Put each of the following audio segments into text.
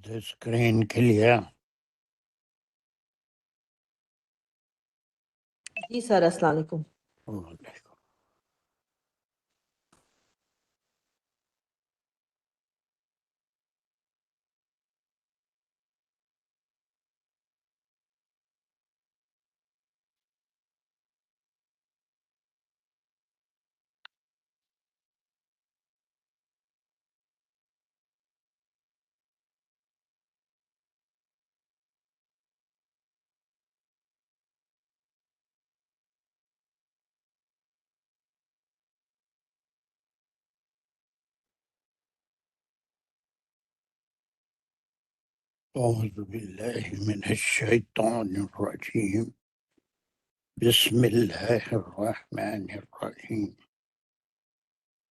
the screen clear? جی سر، السلام علیکم. وعلیکم. أعوذ بالله من الشيطان الرجيم. بسم الله الرحمن الرحيم.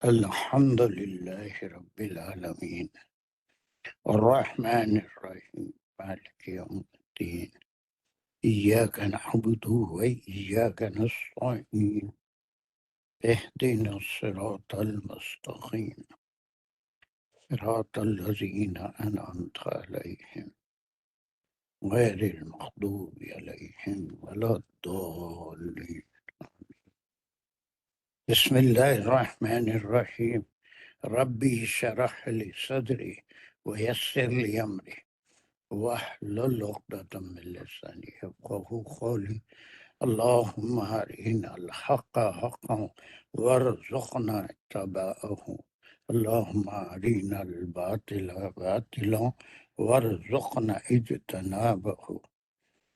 الحمد لله رب العالمين الرحمن الرحيم مالك يوم الدين إياك نعبد وإياك نستعين اهدنا الصراط المستقيم صراط الذين أنعمت عليهم غير المغضوب عليهم ولا الضالين. بسم الله الرحمن الرحيم. ربي اشرح لي صدري ويسر لي أمري واحلل عقدة من لساني يفقهوا قولي. اللهم أرنا الحق حقا وارزقنا اتباعه. اللهم أرنا الباطل باطلا وارزقنا اجتنابه.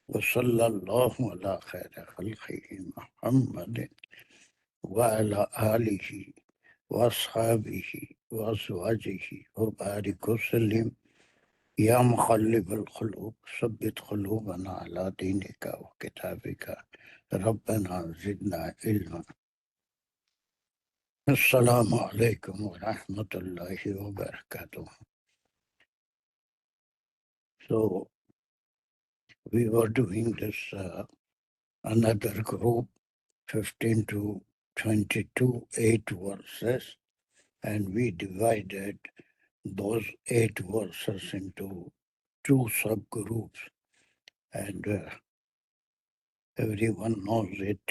وصلى الله على خير خلقه محمد وعلى آله وأصحابه وأزواجه وبارك وسلم. يا مقلب القلوب ثبت قلوبنا على دينك وكتابك. ربنا زدنا علما. السلام عليكم ورحمة الله وبركاته. So we were doing this another group 15 to 22, 8 verses, and we divided those 8 verses into 2 subgroups, and everyone knows it.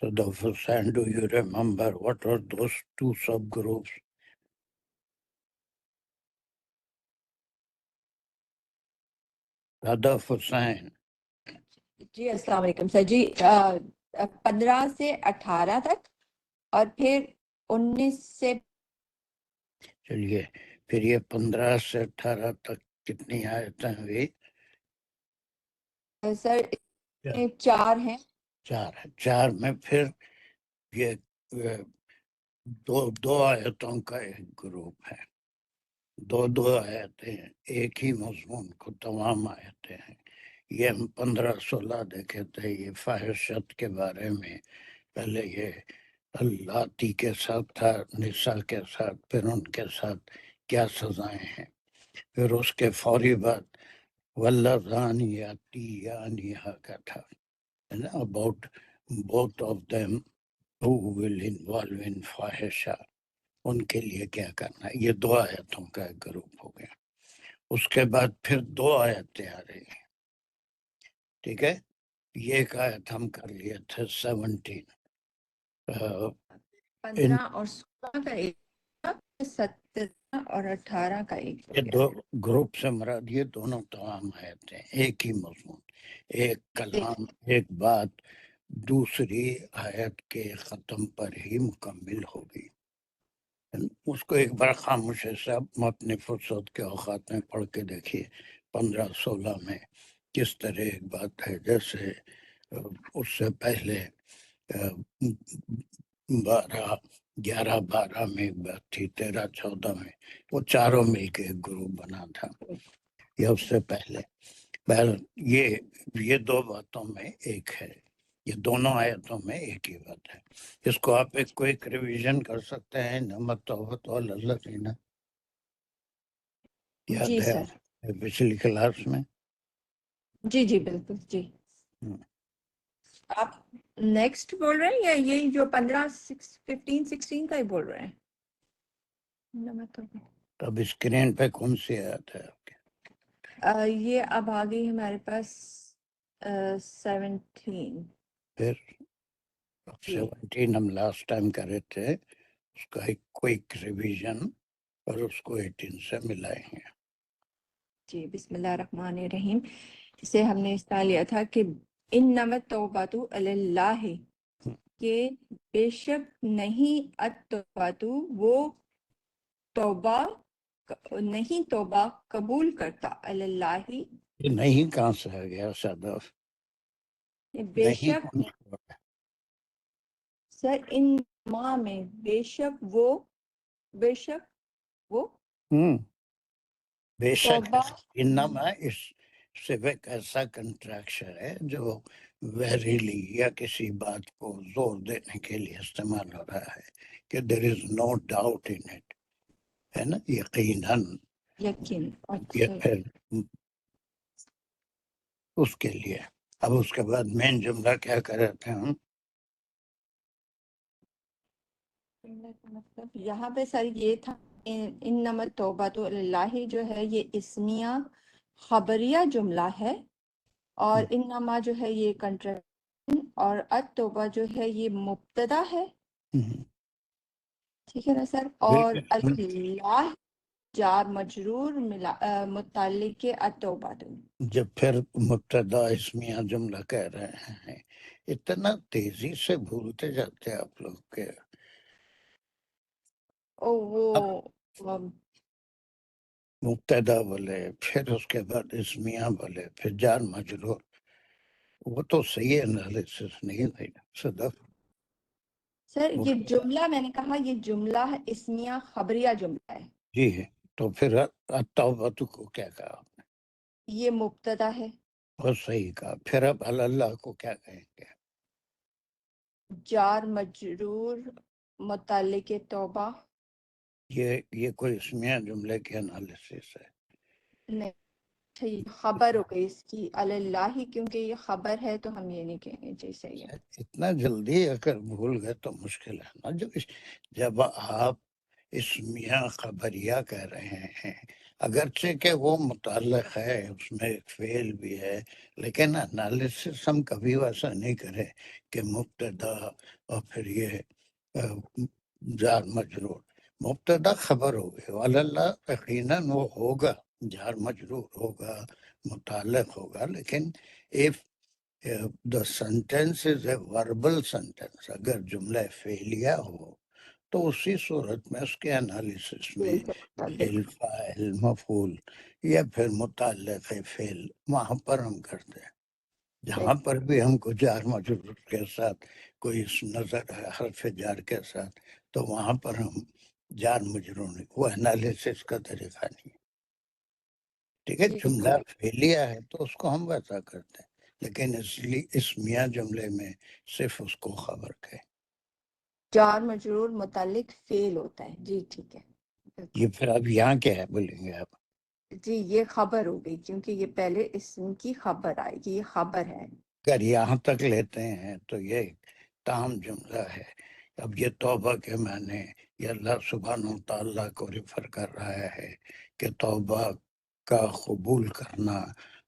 Sadaf Hussain, do you remember what are those 2 subgroups? Sadaf Hussain. جی السلام علیکم سر. جی 15 سے 18 تک اور پھر 19 سے. چلیے پھر یہ 15 سے 18 تک کتنی آیتیں ہوئی؟ سر 4 ہیں. 4 میں پھر یہ دو آیتوں کا ایک گروپ ہے. دو آیتیں ہیں، ایک ہی مضمون کو تمام آیتیں ہیں. یہ ہم 15-16 دیکھے تھے، یہ فاحشت کے بارے میں. پہلے یہ اللاتی کے ساتھ تھا، نساء کے ساتھ، پھر ان کے ساتھ کیا سزائیں ہیں. پھر اس کے فوری بعد واللذان یاتیانہا کا تھا، about both of them who will involve in فاحشہ، ان کے لیے کیا کرنا ہے. یہ 2 آیتوں کا ایک گروپ ہو گیا. اس کے بعد پھر 2 آیتیں آ رہی ہیں. ٹھیک ہے، یہ ایک آیت ہم کر لیے تھے 17. 15 اور 16 کا ایک، 17 اور 18 کا ایک. یہ 2 گروپ سے مراد یہ دونوں تمام آیتیں ایک ہی مضمون، ایک کلام، ایک بات دوسری آیت کے ختم پر ہی مکمل ہوگی. اس کو ایک بار خاموشی سے اب اپنی فرصت کے اوقات میں پڑھ کے دیکھیے. 15-16 میں کس طرح ایک بات ہے، جیسے اس سے پہلے 11-12 میں ایک بات تھی، 13-14 میں وہ چاروں مل کے ایک گروپ بنا تھا، یا اس سے پہلے. بہر یہ 2 باتوں میں ایک ہے، یہ دونوں آیتوں میں ایک ہی بات ہے. اس کو آپ ایک کوئک ریویژن کر سکتے ہیں. نعمت توبت والذین، یاد جی ہے سر. پچھلی کلاس میں؟ جی جی بالکل. جی آپ نیکسٹ بول رہے ہیں یا یہی جو 15 15 16 کا ہی بول رہے ہیں؟ اب اسکرین پہ کون سی آیت ہے آپ کے؟ یہ اب آ گئی ہمارے پاس 17. پھر جی 17 ہم لاسٹ ٹائم کر رہے تھے، اس کا ایک کوئک ریویژن اور اس کو 18 سے ملائیں گے۔ جی بسم اللہ الرحمن الرحیم. اسے ہم نے اس طرح لیا تھا کہ انما التوبۃ الی اللہ، کہ بے شک نہیں التوبۃ وہ توبہ نہیں توبہ قبول کرتا الی اللہ، یہ نہیں کہاں سے آ گیا صدف؟ بے نہیں شک ہونے والا۔ سر ان ماں میں بے شک وہ بے شک توبہ انما اس صرف ایسا کنٹریکشن ہے جو ویریلی یا کسی بات کو زور دینے کے لیے استعمال ہو رہا ہے کہ دیر از نو ڈاؤٹ ان اٹ، ہے نا، یقیناً، یقین. یا اچھا پھر اس کے لیے۔ اب اس کے بعد مین جملہ کیا کر رہے تھے ہم؟ مطلب یہاں پہ سر یہ تھا انما التوبۃ الی اللہ جو ہے یہ اسمیہ خبریہ جملہ ہے، اور انما جو ہے یہ کنٹریکشن، اور التوبہ جو ہے یہ مبتدا ہے. ٹھیک ہے نا سر؟ اور بالکل، اللہ جار مجرور متعلق التوبہ. جب پھر مبتدا اسمیہ جملہ کہہ رہے ہیں، اتنا تیزی سے بھولتے جاتے ہیں آپ لوگ کے۔ او اب وہ مبتدا بولے، پھر اس کے بعد اسمیہ بولے، پھر جار مجرور، وہ تو صحیح انالیسس نہیں ہے صدف۔ سر یہ جملہ میں نے کہا یہ جملہ اسمیہ خبریہ جملہ ہے. جی ہے، تو پھر التوبہ کو کیا کہا؟ یہ مبتدا ہے. بہت صحیح کہا۔ پھر اب اللہ کو کیا کہیں گے؟ جار مجرور متعلق توبہ. یہ کوئی اسمیہ جملے کی انالیسس ہے؟ نہیں، اچھا یہ خبر ہو گئی اس کی اللہ، کیونکہ یہ خبر ہے تو ہم یہ نہیں کہیں گے. جی صحیح ہے. اتنا جلدی اگر بھول گئے تو مشکل ہے نا۔ جب آپ اسمیہ خبریہ کہہ رہے ہیں، اگرچہ کہ وہ متعلق ہے، اس میں ایک فعل بھی ہے، لیکن انالیسس ہم کبھی ویسا نہیں کرے کہ مبتدا اور پھر یہ جار مجرور۔ مبتدا خبر ہو گئے، واللہ یقیناً وہ ہوگا، جار مجرور ہوگا، متعلق ہوگا، لیکن if the sentence is a verbal sentence، اگر جملہ فعلیہ ہو تو اسی صورت میں اس کے انالیسس میں فعل کے فعل، متعلق. فاعل، مفعول یا پھر متعلق فعل وہاں پر ہم کرتے ہیں۔ جہاں پر بھی ہم کو جار مجرور کے ساتھ کوئی نظر ہے حرف جار کے ساتھ، تو وہاں پر ہم جار مجرور نہیں، وہ انالیسس کا طریقہ نہیں ہے۔ ٹھیک ہے، جی جملہ فعلیہ ہے تو اس کو ہم ویسا کرتے ہیں، لیکن اس لیے اسمیہ جملے میں صرف اس کو خبر کہیں۔ جار مجرور متعلق فعل ہوتا ہے. جی ٹھیک ہے. یہ پھر اب یہاں کیا ہے بولیں گے آپ؟ جی یہ خبر ہو گئی کیونکہ یہ پہلے اسم کی خبر آئے گی، یہ خبر ہے. اگر یہاں تک لیتے ہیں تو یہ تام جملہ ہے۔ اب یہ توبہ کے معنی یہ اللہ سبحانہ و تعالیٰ کو ریفر کر رہا ہے کہ توبہ کا قبول کرنا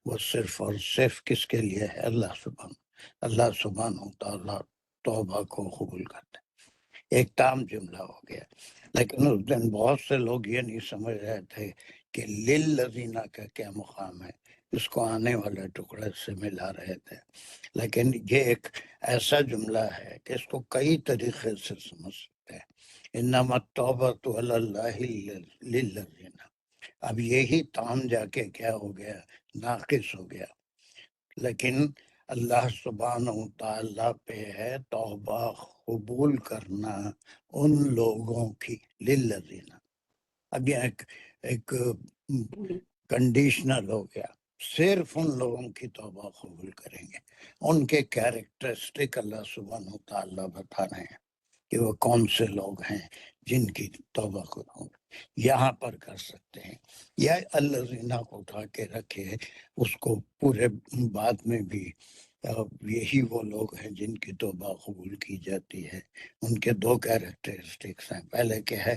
وہ صرف اور صرف کس کے لیے ہے؟ اللہ سبحانہ و تعالیٰ توبہ کو قبول کرتے ہیں۔ ایک تام جملہ ہو گیا، لیکن اس دن بہت سے لوگ یہ نہیں سمجھ رہے تھے کہ للذین کا کیا مقام ہے، اس کو آنے والے ٹکڑے سے ملا رہے تھے، لیکن یہ ایک ایسا جملہ ہے کہ اس کو کئی طریقے سے سمجھ سکتے ہیں۔ انما التوبۃ علی اللہ للذین، اب یہی تام جا کے کیا ہو گیا؟ ناقص ہو گیا، لیکن اللہ سبحانہ و تعالیٰ پہ ہے توبہ قبول کرنا ان لوگوں کی، للذین، اب یہ ایک کنڈیشنل ہو گیا، صرف ان لوگوں کی توبہ قبول کریں گے۔ ان کے کیریکٹرسٹک اللہ سبحانہ و تعالیٰ بتا رہے ہیں کہ وہ کون سے لوگ ہیں جن کی توبہ قبول یہاں پر کر سکتے ہیں، یا الذین کو اٹھا کے رکھے اس کو پورے بعد میں بھی یہی وہ لوگ ہیں جن کی توبہ قبول کی جاتی ہے۔ ان کے دو کیریکٹرسٹکس ہیں، پہلے کیا ہے؟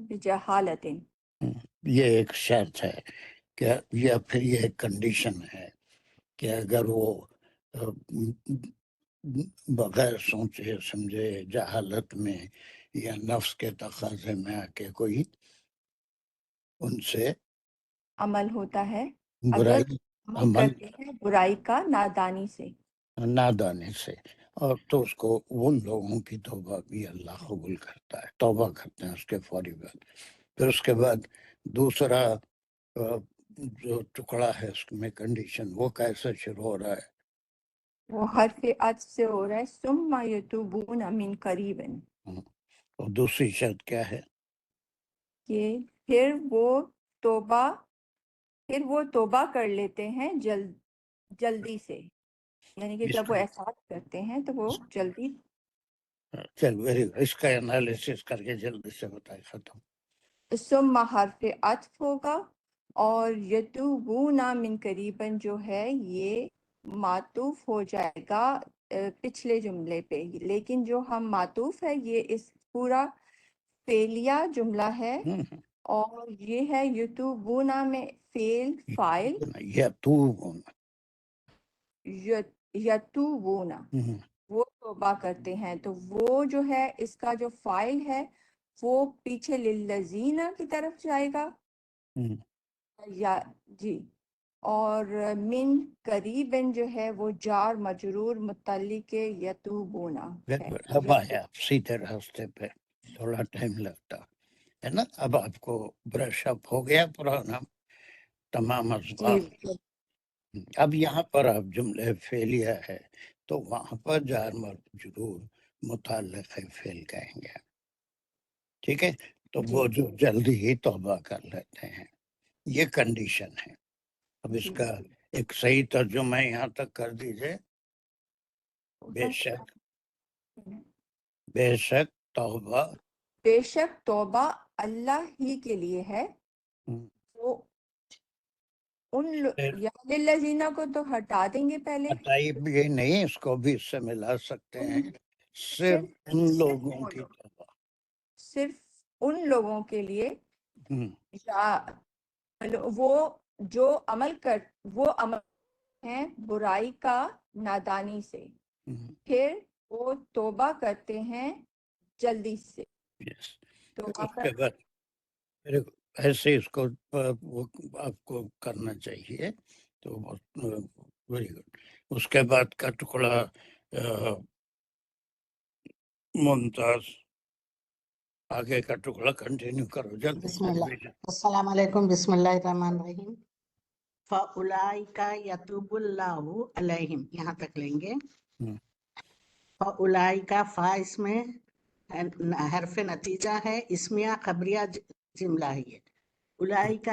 بجہالت. یہ ایک شرط ہے کہ یا پھر یہ ایک کنڈیشن ہے کہ اگر وہ بغیر سوچے سمجھے جہالت میں یا نفس کے تقاضے میں آ کے کوئی ان سے عمل ہوتا ہے اگر برائی عمل عمل کرتے ہیں برائی کا نادانی سے. نادانے سے، اور تو اس کو ان لوگوں کی توبہ بھی اللہ قبول کرتا ہے، توبہ کرتے ہیں اس کے فوری بعد. پھر اس کے بعد دوسرا جو ٹکڑا ہے اس میں کنڈیشن وہ کیسے شروع ہو رہا ہے؟ وہ حرف عطف سے ہو رہا ہے ثم یتوبون من قریب، اور دوسری شرط کیا ہے؟ کہ پھر وہ توبہ کر لیتے ہیں جلدی سے، یعنی کہ اس جب وہ احساس کرتے ہیں تو وہ جلدی. چل ویری اس کا انالیسس کر کے جلدی سے بتائے ختم. ثم حرف عطف ہوگا اور یتوبون من قریباً جو ہے یہ معطوف ہو جائے گا پچھلے جملے پہ، لیکن جو ہم معطوف ہے یہ اس پورا فعلیہ جملہ ہے، اور یہ ہے یتوبونا میں فعل فاعل یا تو یتوبونا وہ توبہ کرتے ہیں، تو وہ جو ہے اس کا جو فاعل ہے وہ پیچھے للذین کی طرف جائے گا یا جی، اور من قریبن جو ہے وہ جار مجرور متعلق یتوبونا ہے. اب آیا سیدھے راستے پہ، تھوڑا ٹائم لگتا ہے نا. اب آپ کو برش اپ ہو گیا پرانا تمام اسباق. جی اب یہاں پر آپ جملے فعلیہ ہے تو وہاں پر جار مجرور متعلق فعل کہیں گے، ٹھیک ہے. تو جی وہ جو جلدی ہی توبہ کر لیتے ہیں، یہ کنڈیشن ہے. اب اس جی کا ایک صحیح ترجمہ یہاں تک کر دیجئے. بے شک بے شک توبہ بے شک توبہ اللہ ہی کے لیے ہے. وہ یا للذین کو تو ہٹا دیں گے پہلے، ہٹائی بھی نہیں، اس کو بھی اس سے ملا سکتے ہیں. صرف ان لوگوں کی توبہ، صرف ان لوگوں کے لیے یا وہ جو وہ عمل ہیں برائی کا نادانی سے، پھر وہ توبہ کرتے ہیں جلدی سے. تو اس کے بعد پھر ایسے اس کو آپ کو کرنا چاہیے. تو ویری گڈ. اس کے بعد کا ٹکڑا ممتاز، آگے کا ٹکڑا کنٹینیو کرو جلدی. بسم اللہ. السلام علیکم. بسم اللہ الرحمن الرحیم. فَأُولَئِكَ يَتُوبُ اللَّهُ عَلَيْهِمْ، یہاں تک لیں گے. فَأُولَئِكَ فا اس میں حرف نتیجہ ہے، اسمیہ خبریہ جملہ ہے. اولئک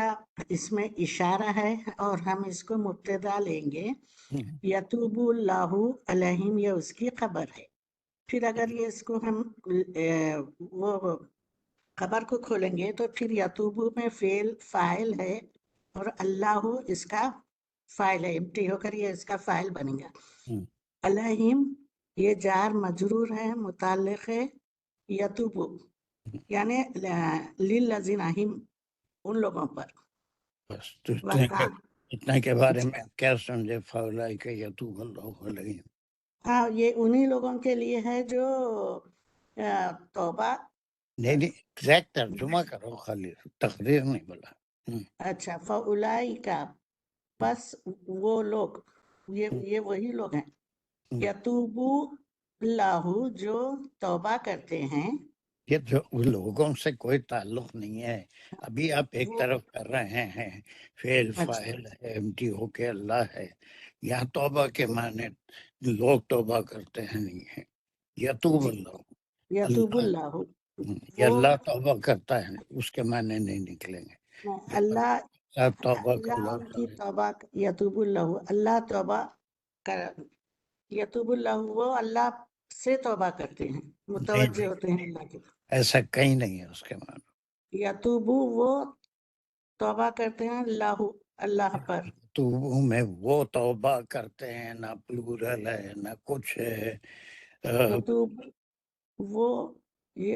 اس میں اشارہ ہے اور ہم اس کو مبتدا لیں گے. یتوب اللہ علیہم یہ اس کی خبر ہے. پھر اگر یہ اس کو ہم وہ خبر کو کھولیں گے تو پھر یتوبو میں فعل فاعل ہے اور اللہ اس کا فاعل ہے، امٹی ہو کر یہ اس کا فاعل بنے گا. علیہم یہ جار مجرور ہے متعلق ہے یتوبو، یعنی للذین ہم ان لوگوں پر. بس اتنے کے بارے میں کیا سمجھے؟ فَأُولَئِكَ يَتُوبُ اللَّهُ عَلَيْهِمْ. ہاں یہ انہی لوگوں کے لیے ہے جو توبہ. نہیں ایگزیکٹ ترجمہ کرو، خالی تقریر نہیں بولا. اچھا فَأُولَئِكَ بس وہ لوگ، یہ وہی لوگ ہیں. یتوبو اللہ جو توبہ کرتے ہیں. یہ جو لوگوں سے کوئی تعلق نہیں ہے. ابھی آپ ایک طرف کر رہے ہیں فعل فاعل ہے، امٹی ہو کے اللہ ہے. یہاں توبہ کے معنی لوگ توبہ کرتے ہیں نہیں ہے. یتوب اللہ، یتوب اللہ یہ اللہ توبہ کرتا ہے، اس کے معنی نہیں نکلیں گے. اللہ توبہ کا اللہ ان کی لفظ توبہ. یتوب اللہ اللہ توبہ کر، یتوب اللہ وہ اللہ سے توبہ کرتے ہیں، متوجہ ہوتے ہیں اللہ کی. ایسا کہیں نہیں ہے اس کے معنی. یتوبو وہ توبہ کرتے ہیں اللہ پر. تو میں وہ توبہ کرتے ہیں، نہ پلورل ہے نہ کچھ ہے. یتوب وہ یہ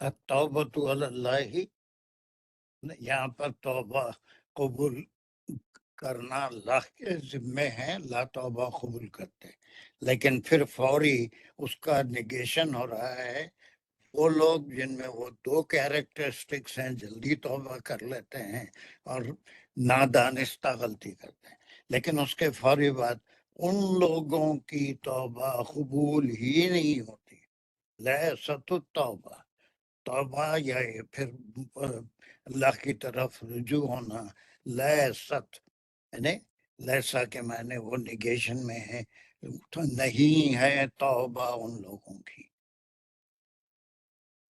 التوبۃ علی اللہ، یہاں پر توبہ قبول کرنا اللہ کے ذمے ہے، اللہ توبہ قبول کرتے ہیں، لیکن پھر فوری اس کا نگیشن ہو رہا ہے۔ وہ لوگ جن میں وہ دو کیریکٹرسٹکس ہیں، جلدی توبہ کر لیتے ہیں اور نادانستہ غلطی کرتے ہیں، لیکن اس کے فوری بعد ان لوگوں کی توبہ قبول ہی نہیں ہوتی۔ لیست التوبہ، توبہ یا پھر اللہ کی طرف رجوع ہونا، لیست یعنی لیسا کے معنی وہ نگیشن میں ہے، تو نہیں ہے توبہ ان لوگوں کی۔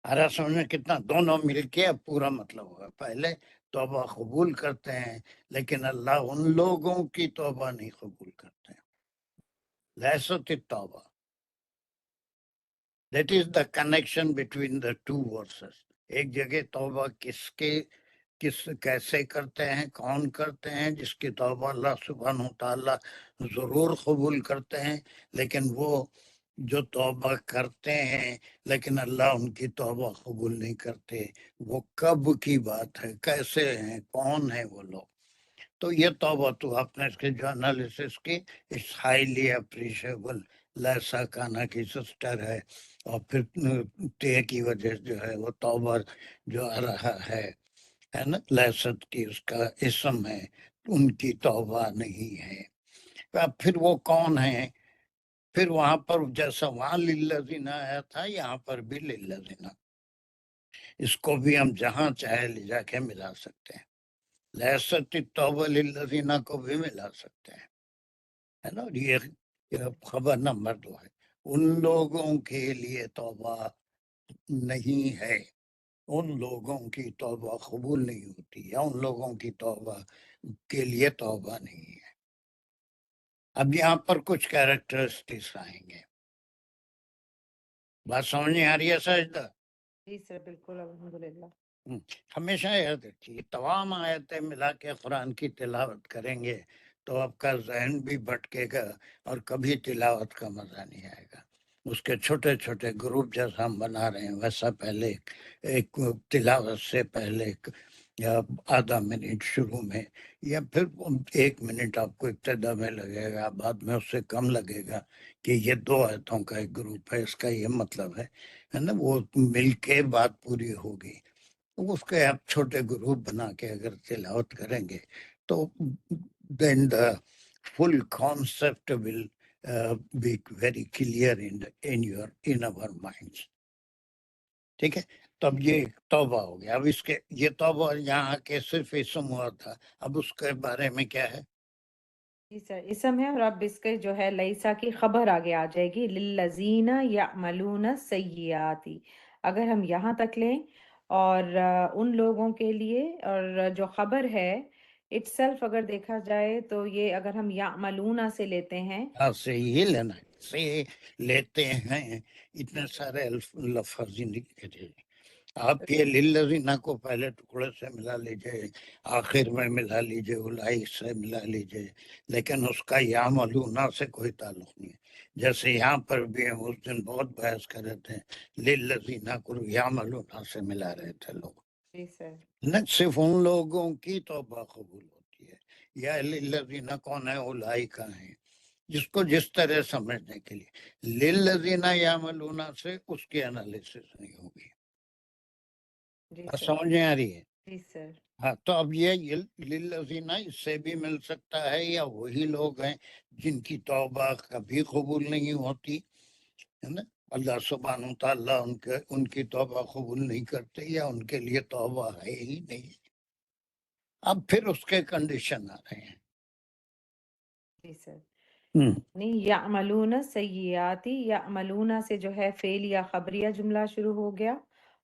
ہرا سمجھ میں کتنا دونوں مل کے اب پورا مطلب ہوگا۔ پہلے توبہ قبول کرتے ہیں لیکن اللہ ان لوگوں کی توبہ نہیں قبول کرتے ہیں۔ لیست التوبہ، that is the connection between the two verses. ایک جگہ توبہ کیسے کرتے ہیں، کون کرتے ہیں؟ جس کی توبہ اللہ سبحانہ وتعالیٰ ضرور قبول کرتے ہیں، لیکن وہ جو توبہ کرتے ہیں لیکن اللہ ان کی توبہ قبول نہیں کرتے، وہ کب کی بات ہے، کیسے ہیں، کون ہیں وہ لوگ؟ تو یہ توبہ تو آپ نے اس کے جو انالیسس کی، اٹس ہائیلی اپریشیبل۔ لیسا کانا کی سسٹر ہے، اور پھر تے کی وجہ جو ہے وہ توبہ جو آ رہا ہے نا، لیست کی اس کا اسم ہے، ان کی توبہ نہیں ہے۔ اب پھر وہ کون ہیں؟ پھر وہاں پر جیسا وہاں للذین آیا تھا، یہاں پر بھی للذین، اس کو بھی ہم جہاں چاہے لے جا کے ملا سکتے ہیں۔ لیست التوبہ للذین کو بھی ملا سکتے ہیں، ہے نا۔ یہ خبر نمبر 2 ہے، ان لوگوں کے لیے توبہ نہیں ہے، ان لوگوں کی توبہ قبول نہیں ہوتی، یا ان لوگوں کی توبہ کے لیے توبہ نہیں ہے۔ اب یہاں پر کچھ کیریکٹرسٹکس آئیں گے، بات سمجھ نہیں آ رہی ہے سجدہ؟ جی سر بالکل، الحمدللہ۔ ہمیشہ یاد رکھیے، تمام آیتیں ملا کے قرآن کی تلاوت کریں گے تو آپ کا ذہن بھی بھٹکے گا اور کبھی تلاوت کا مزہ نہیں آئے گا۔ اس کے چھوٹے چھوٹے گروپ جیسا ہم بنا رہے ہیں، ویسا پہلے ایک تلاوت سے پہلے یا آدھا منٹ شروع میں، یا پھر 1 منٹ آپ کو ابتدا میں لگے گا، بعد میں اس سے کم لگے گا کہ یہ 2 آیتوں کا ایک گروپ ہے، اس کا یہ مطلب ہے نا، وہ مل کے بات پوری ہوگی۔ اس کے آپ چھوٹے گروپ بنا کے اگر تلاوت کریں گے تو then the full concept will be very clear in our minds۔ ٹھیک ہے، تو اب یہ توبہ ہو گیا۔ اب اس کے یہ توبہ یہاں کے صرف اسم ہوا تھا، اب اس کے بارے میں کیا ہے؟ جی سر اسم ہے، اور اب اس کے جو ہے لیسا کی خبر آگے آ جائے گی، للذین یعملون السیئات۔ اگر ہم یہاں تک لیں اور ان لوگوں کے لیے، اور جو خبر ہے اٹ سیلف اگر دیکھا جائے تو یہ اگر ہم یعملون سے لیتے ہیں، سے یہ لینا ہے، سے لیتے ہیں، اتنے سارے لفظ نہیں۔ آپ یہ للذین کو پہلے ٹکڑے سے ملا لیجئے، آخر میں ملا لیجئے، اولئک سے ملا لیجئے، لیکن اس کا یعملون سے کوئی تعلق نہیں ہے۔ جیسے یہاں پر بھی ہم اس دن بہت بحث کر رہے تھے، للذین کو یعملون سے ملا رہے تھے لوگ، جی سر نہ صرف ان لوگوں کی توبہ قبول ہوتی ہے، یا للذین کون ہے؟ اولئک ہیں، جس کو جس طرح سمجھنے کے لیے للذین یعملون سے اس کی انالیسس نہیں ہوگی۔ جی بات سر سمجھ میں آ رہی ہے؟ جی سر ہاں، تو اب یہ للذین اس سے بھی مل سکتا ہے، یا وہی لوگ ہیں جن کی توبہ کبھی قبول نہیں ہوتی، ہے نا، اللہ سبحانہ تعالیٰ ان کی توبہ قبول نہیں کرتے، یا ان کے لیے توبہ ہے ہی نہیں۔ اب پھر اس کے کنڈیشن آ رہے ہیں۔ جی سر نہیں، یعملون سیئاتی، یعملون سے جو ہے فعل یا خبریہ جملہ شروع ہو گیا،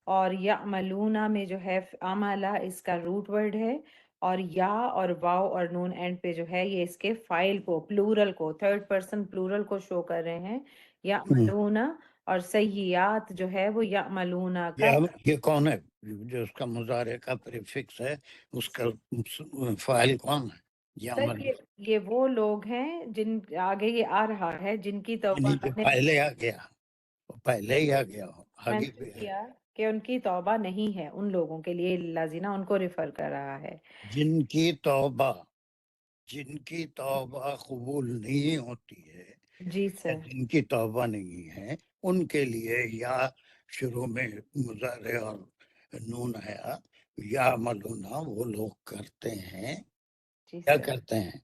اور یعملون میں جو ہے عملہ اس کا روٹ ورڈ ہے، اور یا اور واو اور نون اینڈ پہ جو ہے یہ اس کے فائل کو، پلورل کو، تھرڈ پرسن پلورل کو شو کر رہے ہیں، یعملون، اور سیئات جو ہے وہ یعملون کا۔ یہ کون ہے جو اس کا مضارع کا پریفکس ہے، اس کا فاعل کون ہے؟ سر یہ وہ لوگ ہیں جن آگے یہ آ رہا ہے، جن کی توبہ جو نے پہلے آ گیا، پہلے ہی آ گیا، آگے mention بھی ہے۔ کیا کہ ان کی توبہ نہیں ہے ان لوگوں کے لیے، لازینہ ان کو ریفر کر رہا ہے. جن کی توبہ قبول نہیں ہوتی ہے جی یا سر. جن کی توبہ نہیں ہے ان کے لیے یا شروع میں مضارع اور نون آیا یا ملونا وہ لوگ کرتے ہیں. جی کیا سر. کرتے ہیں؟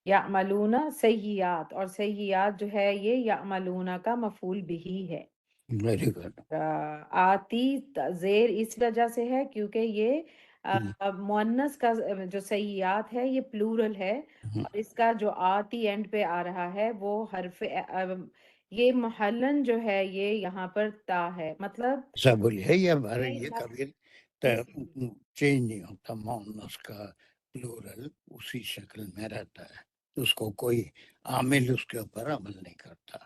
یعملون سیئات، اور سیئات جو ہے یہ یعملون کا مفعول بھی ہے. Very good. آتی زیر اس وجہ سے ہے کیونکہ یہ مؤنث کا جو سیئات ہے یہ پلورل ہے، اور اس کا جو آتی اینڈ پہ آ رہا ہے وہ حرف یہ محلن جو ہے یہ یہاں پر تا ہے، مطلب ایسا بولیے یا ہمارے نہیں، یہ کبھی جی چینج نہیں ہوتا، مؤنث کا پلورل اسی شکل میں رہتا ہے، اس کو کوئی عامل اس کے اوپر عمل نہیں کرتا.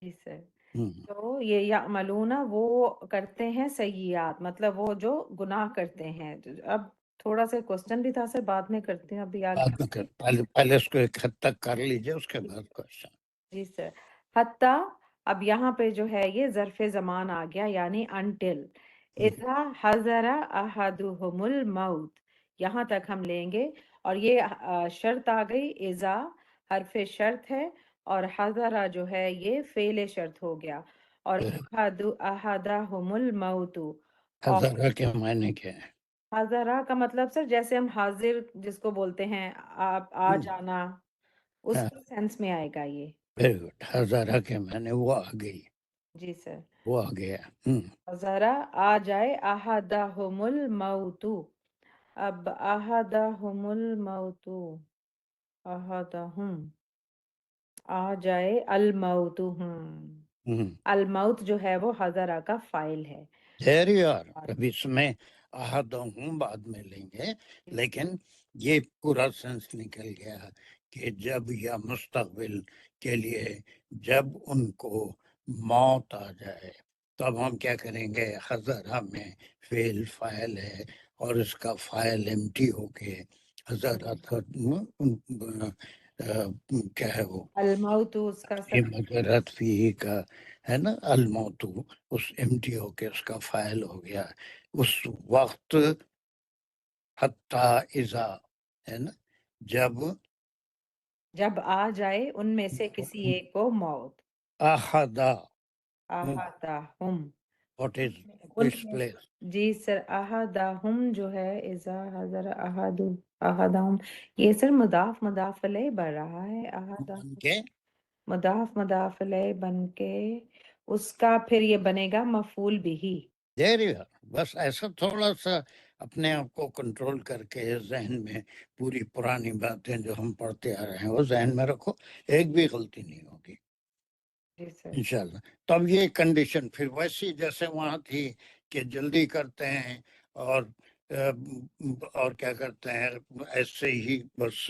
جی سر. ہم، تو یہ یعملون وہ کرتے ہیں سیئات، مطلب وہ جو گناہ کرتے ہیں. اب تھوڑا سا کوسچن بھی تھا سر، بعد میں کرتے ہیں، ابھی آگے. بعد میں پہلے اس کو ایک حد تک کر لیجئے اس کے بعد کوشچن. جی سر. حتیٰ اب یہاں پہ جو ہے یہ ظرف زمان آ گیا، یعنی انٹل اذا حضر احدهم الموت، یہاں تک ہم لیں گے. اور یہ شرط آ گئی، اذا حرف شرط ہے اور حضر جو ہے یہ فعل شرط ہو گیا. اور احدهم الموت، اور ہزارہ کے معنی کیا ہے؟ حضرہ کا مطلب سر جیسے ہم حاضر جس کو بولتے ہیں، آپ آ جانا، اس کے سینس میں آئے گا یہ. Very good. ہزارہ کے معنی وہ آ گئی، جی سر. وہ آ گیا. ذرا آ جائے احدہم الموت. اب احدہم الموت، احدہم آ جائے الموت. الموت جو ہے وہ حضرہ کا فائل ہے. اب اس میں احدہم بعد میں لیں گے، لیکن یہ پورا سینس نکل گیا کہ جب یا مستقبل کے لیے جب ان کو موت آ جائے تب ہم کیا کریں گے؟ حضرہ میں فعل فاعل ہے اور اس کا فاعل ایمٹی ہو کے حضرہ کیا ہے وہ الموت اس کا سر مجرد فی کا ہے نا، الموت اس ایمٹی ہو کے اس کا فائل ہو گیا. اس وقت حتیٰ اذا ہے نا، جب آ جائے ان میں سے کسی ایک کو موت. احدا احدہم واٹ از ان وچ میں پلیس جی سر. احدہم جو ہے اذا حضر احدہم، یہ سر مضاف علیہ بڑھ رہا ہے. بن کے مضاف علیہ بن کے اس کا پھر یہ بنے گا مفعول بھی. بس ایسا تھوڑا سا اپنے آپ کو کنٹرول کر کے ذہن میں پوری پرانی باتیں جو ہم پڑھتے آ رہے ہیں وہ ذہن میں رکھو، ایک بھی غلطی نہیں ہوگی جی سر. انشاءاللہ. تب یہ کنڈیشن پھر ویسی جیسے وہاں تھی کہ جلدی کرتے ہیں اور کیا کرتے ہیں، ایسے ہی بس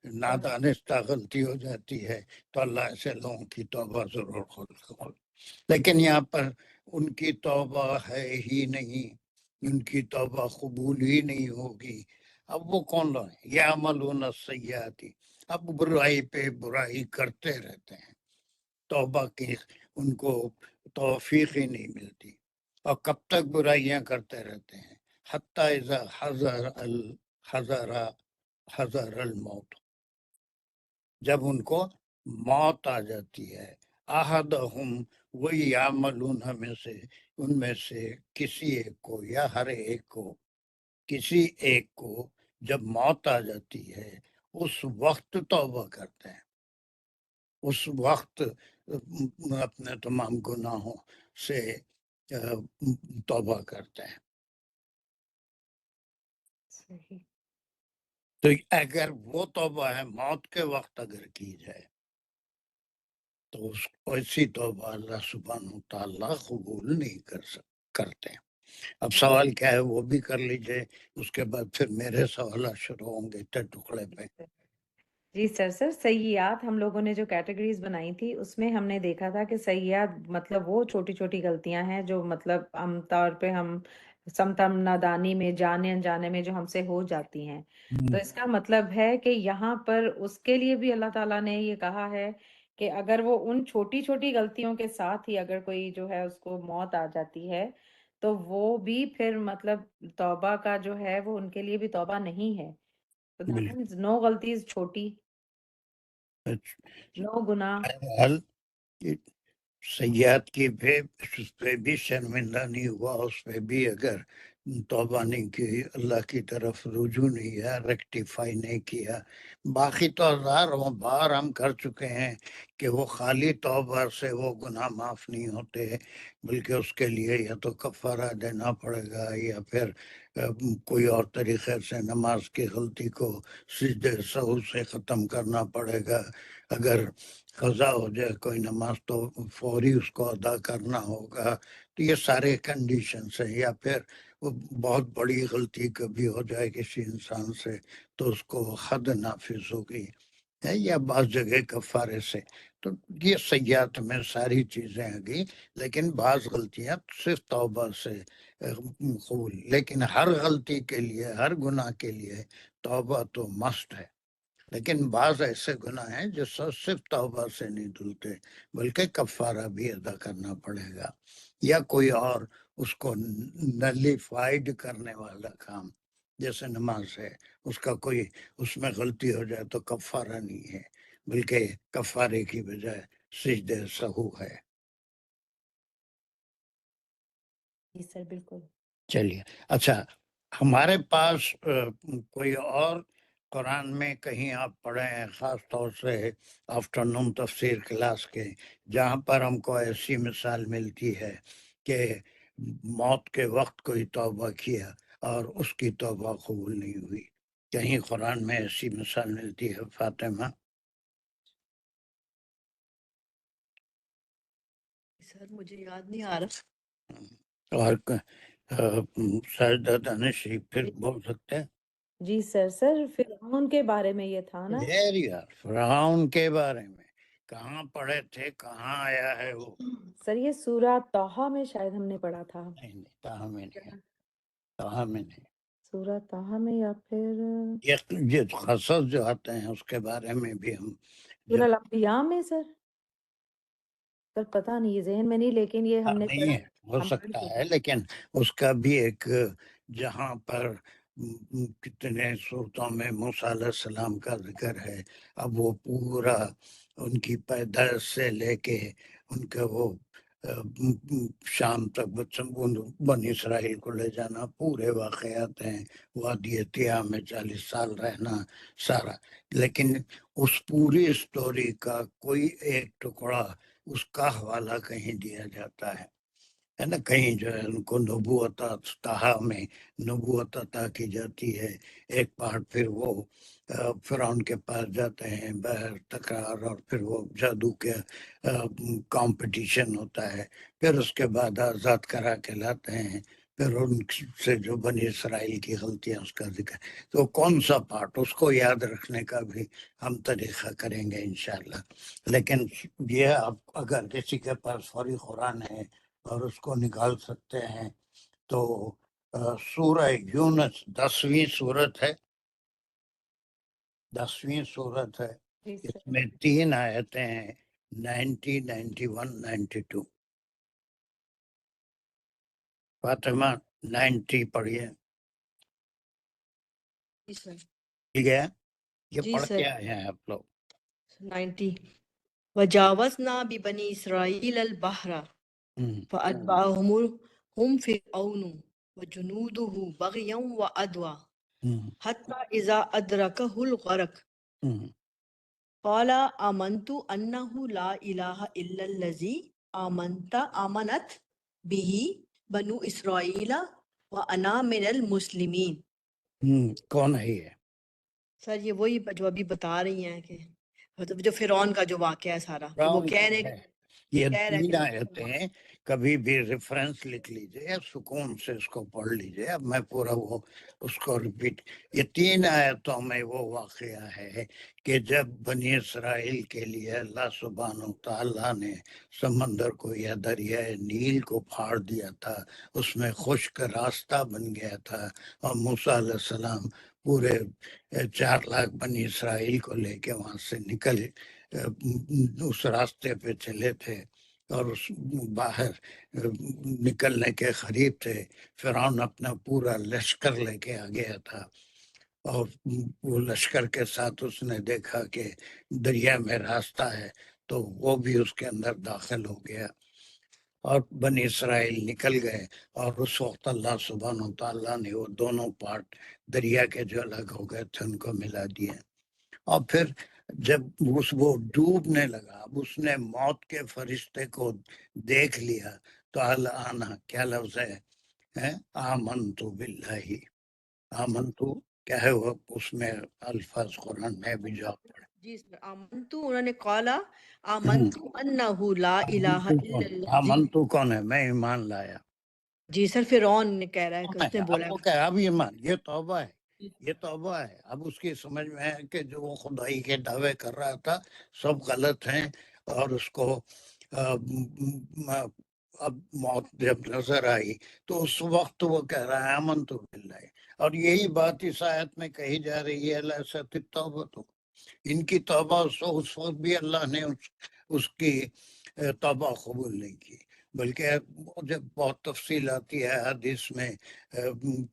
نادانستہ غلطی ہو جاتی ہے تو اللہ ایسے لوگوں کی توبہ ضرور قبول. لیکن یہاں پر ان کی توبہ ہے ہی نہیں، ان کی توبہ قبول ہی نہیں ہوگی. اب وہ کون لوگ ہیں؟ یعملون السیئات، اب برائی پہ برائی کرتے رہتے ہیں، توبہ کی ان کو توفیق ہی نہیں ملتی. اور کب تک برائیاں کرتے رہتے ہیں؟ حتیٰ اذا حضر الموت، جب ان کو موت آ جاتی ہے. احدہم وہی یعملون میں سے، ان میں سے کسی ایک کو یا ہر ایک کو، کسی ایک کو جب موت آ جاتی ہے اس وقت توبہ کرتے ہیں، اس وقت اپنے تمام گناہوں سے توبہ کرتے ہیں. صحیح. تو اگر وہ توبہ ہے موت کے وقت اگر کی جائے تو اس ایسی توبہ اللہ سبحانہ تعالیٰ قبول نہیں کرتے. اب سوال کیا ہے وہ بھی کر لیجئے، اس کے بعد پھر میرے سوالات شروع ہوں گے ٹکڑے پہ. جی سر سیئات ہم لوگوں نے جو کیٹیگریز بنائی تھی اس میں ہم نے دیکھا تھا کہ سیئات مطلب وہ چھوٹی چھوٹی غلطیاں ہیں جو مطلب عام طور پہ ہم سمتم نادانی میں جانے انجانے میں جو ہم سے ہو جاتی ہیں. تو اس کا مطلب ہے کہ یہاں پر اس کے لیے بھی اللہ تعالیٰ نے یہ کہا ہے کہ اگر وہ ان چھوٹی چھوٹی غلطیوں کے ساتھ ہی اگر کوئی جو ہے اس کو موت آ جاتی ہے تو وہ بھی پھر مطلب توبہ کا جو ہے وہ ان کے لیے بھی توبہ نہیں ہے. So that بالکل. means no غلطی is چھوٹی, no گناہ. بہرحال سیاد کی بھی اس پہ بھی شرمندہ نہیں ہوا, اس پہ بھی اگر توبہ نہیں کی, اللہ کی طرف رجوع نہیں کیا, ریکٹیفائی نہیں کیا. باقی تو ہزاروں بار ہم کر چکے ہیں کہ وہ خالی توبہ سے وہ گناہ معاف نہیں ہوتے, بلکہ اس کے لیے یا تو کفارہ دینا پڑے گا یا پھر کوئی اور طریقے سے نماز کی غلطی کو سجدے سہو سے ختم کرنا پڑے گا. اگر قضا ہو جائے کوئی نماز تو فوری اس کو ادا کرنا ہوگا. تو یہ سارے کنڈیشنز ہیں. یا پھر وہ بہت بڑی غلطی کبھی ہو جائے کسی انسان سے تو اس کو حد نافذ ہوگی, یا بعض جگہ کفارے سے. تو یہ سیئات میں ساری چیزیں آ گئی, لیکن بعض غلطیاں صرف توبہ سے قبول. لیکن ہر غلطی کے لیے, ہر گناہ کے لیے توبہ تو مست ہے. لیکن بعض ایسے گناہ ہیں جو صرف توبہ سے نہیں دھلتے, بلکہ کفارہ بھی ادا کرنا پڑے گا, یا کوئی اور اس کو نلیفائڈ کرنے والا کام, جیسے نماز ہے, اس کا کوئی اس میں غلطی ہو جائے تو کفارہ نہیں ہے, بلکہ کفارے کی بجائے سجدہ سہو ہے. جی سر بالکل. چلیے اچھا, ہمارے پاس کوئی اور قرآن میں کہیں آپ پڑھیں ہیں, خاص طور سے آفٹرنون تفسیر کلاس کے, جہاں پر ہم کو ایسی مثال ملتی ہے کہ موت کے وقت کوئی توبہ کیا اور اس کی توبہ قبول نہیں ہوئی؟ کہیں قرآن میں ایسی مثال ملتی ہے فاطمہ؟ سر مجھے یاد نہیں آ رہا. اور سجدہ دانش پھر بول سکتے ہیں؟ جی سر فرعون کے بارے میں یہ تھا نا. فرعون کے بارے میں کہاں پڑھے تھے, کہاں آیا ہے وہ؟ سر یہ سورہ طٰہٰ میں شاید ہم نے پڑھا تھا. نہیں, طٰہٰ میں نہیں ہے, طٰہٰ میں نہیں. سورہ طٰہٰ میں یا پھر یہ قصص جو آتے ہیں اس کے بارے میں بھی ہم سورہ الانبیاء میں. سر پتہ نہیں, یہ ذہن میں نہیں, لیکن یہ ہم نے نہیں ہے, ہو ہم پڑھ سکتا چکے. ہے, لیکن اس کا بھی ایک جہاں پر کتنے صورتوں میں موسیٰ علیہ السلام کا ذکر ہے. اب وہ پورا ان کی پیدائش سے لے کے ان کا وہ شام تک بنی اسرائیل کو لے جانا, پورے واقعات ہیں. وادی طیٰ میں 40 سال رہنا سارا, لیکن اس پوری سٹوری کا کوئی ایک ٹکڑا اس کا حوالہ کہیں دیا جاتا ہے نا. کہیں جو ہے ان کو نبوت طٰہٰ میں نبوت عطا کی جاتی ہے. ایک پارٹ پھر وہ فرعون کے پاس جاتے ہیں, بہر تکرار, اور پھر وہ جادو کے کمپٹیشن ہوتا ہے. پھر اس کے بعد آزاد کرا کے لاتے ہیں, پھر ان سے جو بنی اسرائیل کی غلطیاں اس کا ذکر. تو کون سا پارٹ, اس کو یاد رکھنے کا بھی ہم طریقہ کریں گے انشاءاللہ. لیکن یہ آپ اگر کسی کے پاس فوری قرآن ہے اور اس کو نکال سکتے ہیں تو سورہ یونس 10ویں سورت ہے, 10ویں سورت ہے. جی اس سر. میں 3 آیتیں ہیں, 90, 91, 92. فاطمہ 90 پڑھیے. جی سر. ٹھیک ہے, یہ جی پڑھ سر. کے آئے ہیں آپ لوگ. 90 وجاوزنا ببنی اسرائیل البحر فأتبعهم فرعون وجنوده بغيا وعدوا حتى إذا أدركه الغرق قال آمنت أنه لا إله إلا الذي آمنت به بنو إسرائيل وأنا من المسلمين. کون ہے یہ؟ سر یہ وہی جو ابھی بتا رہی ہیں کہ جو فرعون کا جو واقعہ ہے سارا, کہ وہ کہہ رہے یہ کہہ رہے 3 کہ آیتیں کبھی بھی ریفرنس لکھ لیجئے, سکون سے اس کو پڑھ لیجئے. اب میں پورا وہ اس کو ریپیٹ, یہ 3 آیتوں میں وہ واقعہ ہے کہ جب بنی اسرائیل کے لیے اللہ سبحانہ وتعالیٰ نے سمندر کو یا دریائے نیل کو پھاڑ دیا تھا, اس میں خشک راستہ بن گیا تھا, اور موسیٰ علیہ السلام پورے 4 لاکھ بنی اسرائیل کو لے کے وہاں سے نکل اس راستے پہ چلے تھے. اور اس باہر نکلنے کے قریب تھے، فرعون اپنا پورا لشکر لے کے آ گیا تھا، اور وہ لشکر کے ساتھ اس نے دیکھا کہ دریا میں راستہ ہے تو وہ بھی اس کے اندر داخل ہو گیا، اور بنی اسرائیل نکل گئے، اور اس وقت اللہ سبحانہ تعالیٰ نے وہ دونوں پارٹ دریا کے جو الگ ہو گئے تھے ان کو ملا دیا۔ اور پھر جب وہ ڈوبنے لگا، اب اس نے موت کے فرشتے کو دیکھ لیا، تو الآن کیا لفظ ہے، آمنتو باللہ، آمنتو کیا ہے وہ، اس میں الفاظ قرآن میں بھی جا پڑے۔ جی سر، آمنتو انہوں نے قالا آمنتو انہو لا الہ الا الذی، آمنتو کون ہے؟ میں ایمان لایا، جی سر فرعون نے کہہ رہا ہے کہ اس نے اب بولا وہ کہ اب ایمان، یہ توبہ ہے، یہ توبہ ہے۔ اب اس کی سمجھ میں ہے کہ جو وہ خدائی کے دعوے کر رہا تھا سب غلط ہیں، اور اس کو اب موت جب نظر آئی تو اس وقت وہ کہہ رہا ہے آمنتو باللہ، اور یہی بات اس آیت میں کہی جا رہی ہے، لیست التوبۃ، ان کی توبہ اس وقت بھی اللہ نے اس کی توبہ قبول نہیں کی، بلکہ جب بہت تفصیل آتی ہے حدیث میں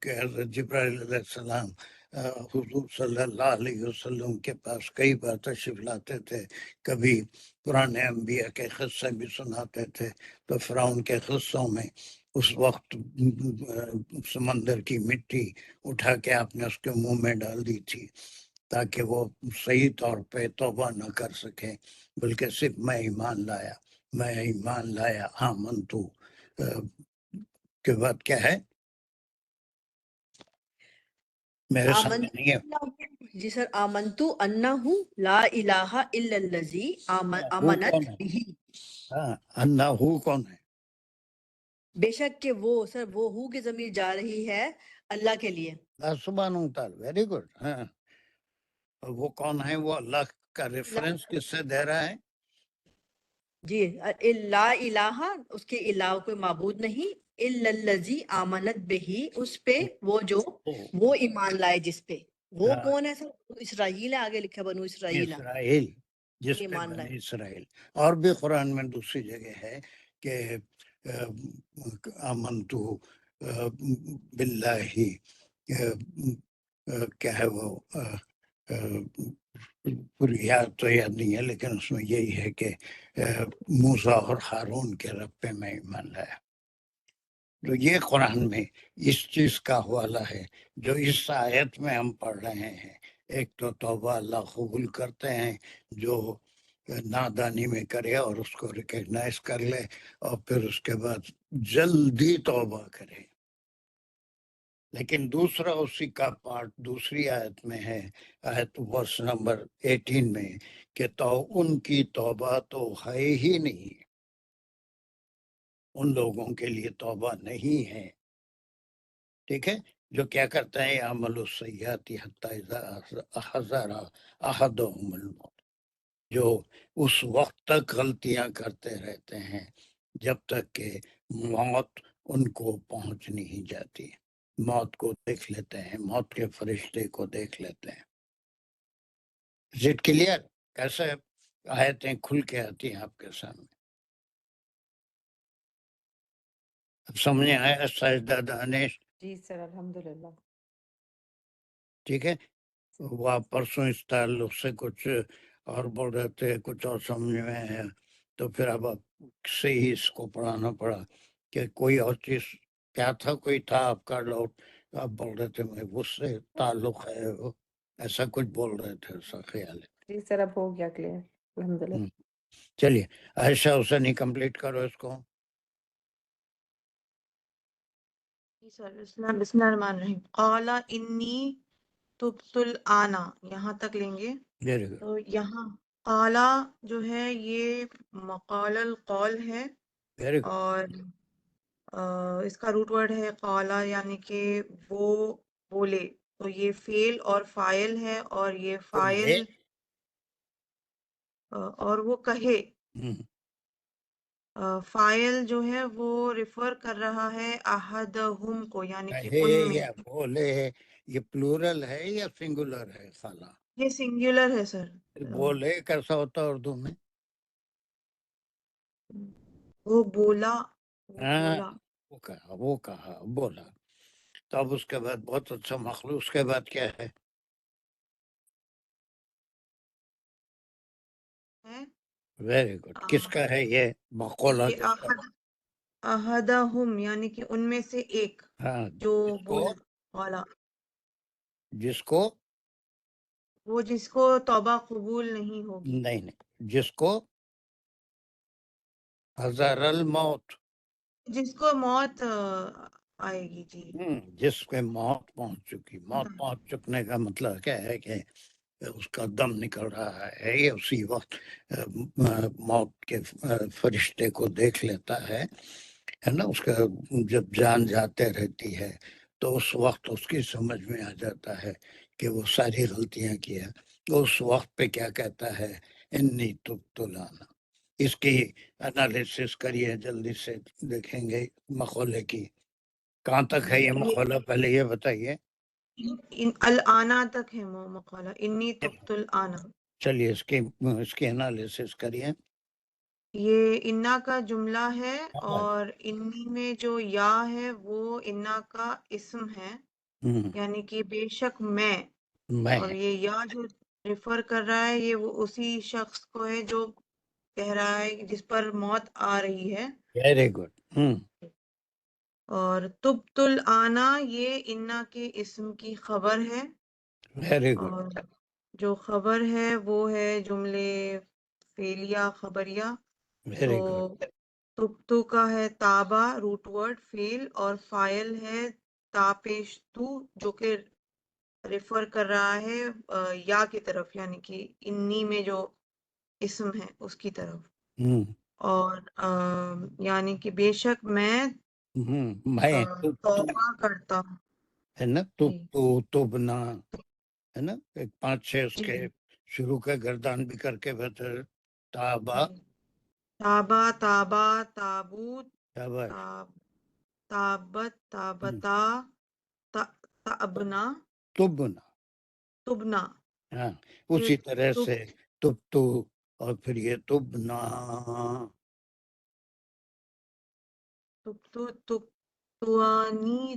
کہ حضرت جبرائیل علیہ السلام حضور صلی اللہ علیہ وسلم کے پاس کئی بار تشریف لاتے تھے، کبھی پرانے انبیاء کے قصے بھی سناتے تھے، تو فرعون کے قصوں میں اس وقت سمندر کی مٹی اٹھا کے آپ نے اس کے منہ میں ڈال دی تھی تاکہ وہ صحیح طور پہ توبہ نہ کر سکے، بلکہ صرف میں ایمان لایا، میں ایمان لایا، آمنتو کے بعد کیا ہے میرے سامنے نہیں ہے، آمنتو، جی سر، آمنتو انہو لا الہ الا الذی وہ آمنت کون ہے؟ بھی، ہاں، انا ہو کون ہے؟ بے شک کہ وہ سر وہ ہو کی ضمیر جا رہی ہے اللہ کے لیے، اللہ سبحانہ وتعالی، ویری گڈ۔ ہاں، وہ کون ہے؟ وہ اللہ کا ریفرنس کس سے دے رہا ہے؟ جی لا الہ، اس کے علاوہ کوئی معبود نہیں، الا الذی آمنت بہی، اس پہ وہ جو وہ ایمان لائے جس پہ، وہ ہاں، کون ہے سر؟ بنو اسرائیل ہے، آگے لکھا بنو اسرائیل اسرائیل، جس پہ ایمان بنی لائے۔ اسرائیل، اور بھی قرآن میں دوسری جگہ ہے کہ آمنتو باللہ، کیا ہے وہ پوری یاد تو یاد نہیں ہے، لیکن اس میں یہی ہے کہ موسیٰ اور ہارون کے رب پہ میں ایمان لایا۔ تو یہ قرآن میں اس چیز کا حوالہ ہے جو اس آیت میں ہم پڑھ رہے ہیں۔ ایک تو توبہ اللہ قبول کرتے ہیں جو نادانی میں کرے اور اس کو ریکگنائز کر لے، اور پھر اس کے بعد جلدی توبہ کرے۔ لیکن دوسرا اسی کا پارٹ دوسری آیت میں ہے، آیت ورس نمبر 18 میں، کہ تو ان کی توبہ تو ہے ہی نہیں، ان لوگوں کے لیے توبہ نہیں ہے، ٹھیک ہے، جو کیا کرتے ہیں عمل السیئات حتی اذا حضر احدهم الموت، جو اس وقت تک غلطیاں کرتے رہتے ہیں جب تک کہ موت ان کو پہنچ نہیں جاتی، موت کو دیکھ لیتے ہیں، موت کے فرشتے کو دیکھ لیتے ہیں۔ Is it clear؟ کیسے آیتیں کھل کے آتی ہیں آپ کے سامنے؟ اب سمجھ آیا سجدہ دانش؟ جی سر، الحمدللہ۔ ٹھیک ہے، وہ آپ پرسوں اس تعلق سے کچھ اور بول رہے تھے، کچھ اور سمجھ میں ہے، تو پھر اب آپ سے ہی اس کو پڑھانا پڑا کہ کوئی اور چیز کیا تھا، کوئی تھا آپ کا ڈاؤٹ، آپ بول رہے تھے میں اس سے تعلق ہے، وہ ایسا کچھ بول رہے تھے، ایسا خیال ہے۔ جی سر، اب ہو گیا کلیئر، الحمدللہ۔ چلیے عائشہ حسینی کمپلیٹ کرو اس کو۔ جی سر، بسم اللہ الرحمن الرحیم۔ قال انی تبت الآن، یہاں تک لیں گے۔ Very good. تو یہاں قالا جو ہے یہ مقال القول ہے، ویری گڈ۔ اور اس کا روٹ ورڈ ہے قالا، یعنی کہ وہ بولے، تو یہ فعل اور فاعل ہے، اور یہ فاعل اور وہ کہے، فاعل جو ہے وہ ریفر کر رہا ہے احدہم کو، یعنی کہ کہے ان میں۔ یا بولے، یہ پلورل ہے یا سنگولر ہے خالہ؟ یہ سنگولر ہے سر۔ بولے کیسا ہوتا ہے اردو میں؟ وہ بولا، وہ ہاں بولا، وہ کہا بولا. تو اب اس کے بعد بہت اچھا مخلوق. اس کے بعد کیا ہے؟ ہے ویری گڈ. کس کا ہے یہ مقولہ؟ یہ کس کا؟ احدہم یعنی کہ ان میں سے ایک ہاں. جو جس کو بولا والا، جس کو وہ جس کو توبہ قبول نہیں ہوگی، نہیں جس کو حضر الموت، جس کو موت آئے گی. جی جس کے موت پہنچ چکی. موت پہنچ چکنے کا مطلب کیا ہے کہ اس کا دم نکل رہا ہے. یہ اسی وقت موت کے فرشتے کو دیکھ لیتا ہے نا. اس کا جب جان جاتے رہتی ہے تو اس وقت اس کی سمجھ میں آ جاتا ہے کہ وہ ساری غلطیاں کیا. اس وقت پہ کیا کہتا ہے؟ انی تبت الآن. اس کی انالیسس کریے جلدی سے، دیکھیں گے مقولے کی. کہاں تک ہے یہ مقولہ؟ پہلے یہ بتائیے. الانا تک ہے وہ مقالہ، انی تبت الانا. چلیے اس کی انالیسس کریے. یہ انا کا جملہ ہے اور انی میں جو یا ہے وہ انا کا اسم ہے، یعنی کہ بے شک میں. اور یہ یا جو ریفر کر رہا ہے یہ وہ اسی شخص کو ہے جو کہہ رہا ہے جس پر موت آ رہی ہے. Very good. اور تبت الانا یہ انا کے اسم کی خبر ہے، ویری گڈ. اور جو خبر ہے وہ ہے جملے فعلیہ خبریہ. Very good. تو تبتو کا ہے تابا روٹ ورڈ فیل، اور فائل ہے تاپیشتو جو کہ ریفر کر رہا ہے یا کی طرف، یعنی کہ انی میں جو اسم ہے اس کی طرف. اور یعنی کہ بے شک میں میں توبہ کرتا ہوں. ہے نا. جی تبنا ہے نا. ایک 5-6 اس جی کے شروع کا گردان بھی کر کے بہتر. تابا. جی. تابا، تابا، تابوت، شاباش. تابت، تابتا، تابنا، تبنا. تبنا. ہاں پھر اسی طرح تب سے تو اور پھر یہ تبنا. توانی،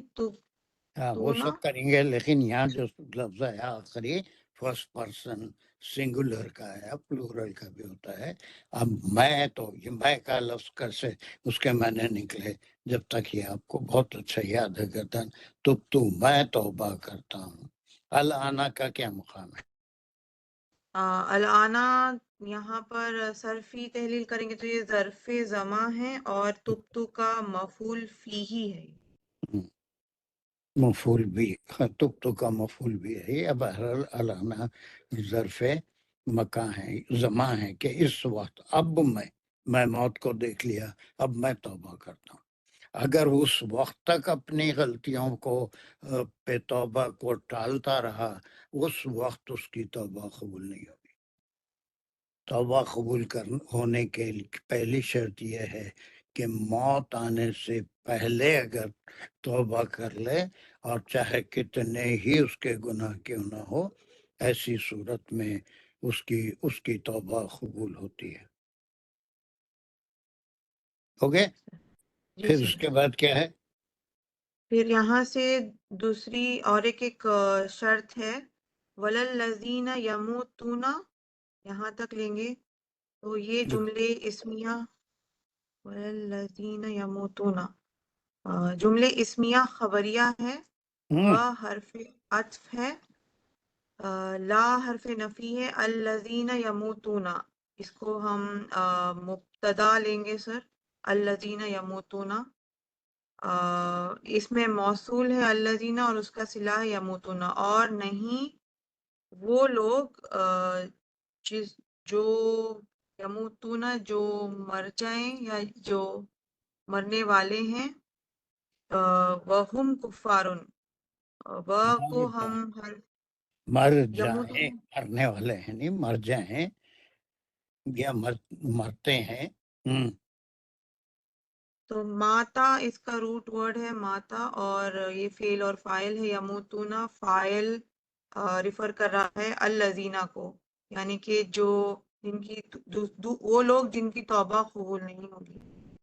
ہاں وہ تونا. سب کریں گے، لیکن یہاں جو لفظ ہے آخری فرسٹ پرسن سنگولر کا ہے، پلورل کا بھی ہوتا ہے. اب میں تو یہ میں کا لفظ کیسے اس کے معنی نکلے، جب تک یہ آپ کو بہت اچھا یاد ہے گردن. تو میں توبہ کرتا ہوں. الانا کا کیا مقام ہے؟ الانا یہاں پر صرفی تحلیل کریں گے تو یہ ظرف زماں ہے، اور تبتو کا مفعول فیہی ہے. مفعول بھی، تو کا مفعول بھی ہے. اب الانا ظرف مکان ہے، زماں ہے کہ اس وقت. اب میں موت کو دیکھ لیا، اب میں توبہ کرتا ہوں. اگر اس وقت تک اپنی غلطیوں کو پہ توبہ کو ٹالتا رہا، اس وقت اس کی توبہ قبول نہیں ہوگی. توبہ قبول ہونے کے پہلی شرط یہ ہے کہ موت آنے سے پہلے اگر توبہ کر لے، اور چاہے کتنے ہی اس کے گناہ کیوں نہ ہو، ایسی صورت میں اس کی توبہ قبول ہوتی ہے. ہو گئے؟ جی پھر سر. اس کے بعد کیا ہے؟ پھر یہاں سے دوسری اور ایک شرط ہے، وَلَلَّذِينَ يَمُوتُونَ، یہاں تک لیں گے تو یہ جملے اسمیہ، وَلَلَّذِينَ يَمُوتُونَ جملے اسمیہ خبریہ ہے، و حرف عطف ہے، لا حرف نفی ہے، الذین یموتون اس کو ہم مبتدا لیں گے سر. الذین یموتون اس میں موصول ہے الذین اور اس کا صلہ ہے یموتون. اور نہیں وہ لوگ جو یموتون جو مر جائیں یا جو مرنے والے ہیں، وہم کفارن کو ہم مر جائیں، یموتون. مرنے والے ہیں نہیں، مر جائیں یا مرتے ہیں. تو ماتا اس کا روٹ ورڈ ہے ماتا، اور یہ فعل اور فائل ہے. یموتونا فائل ریفر کر رہا ہے الذین کو، یعنی کہ جو جن کی وہ لوگ جن کی توبہ قبول نہیں ہوگی.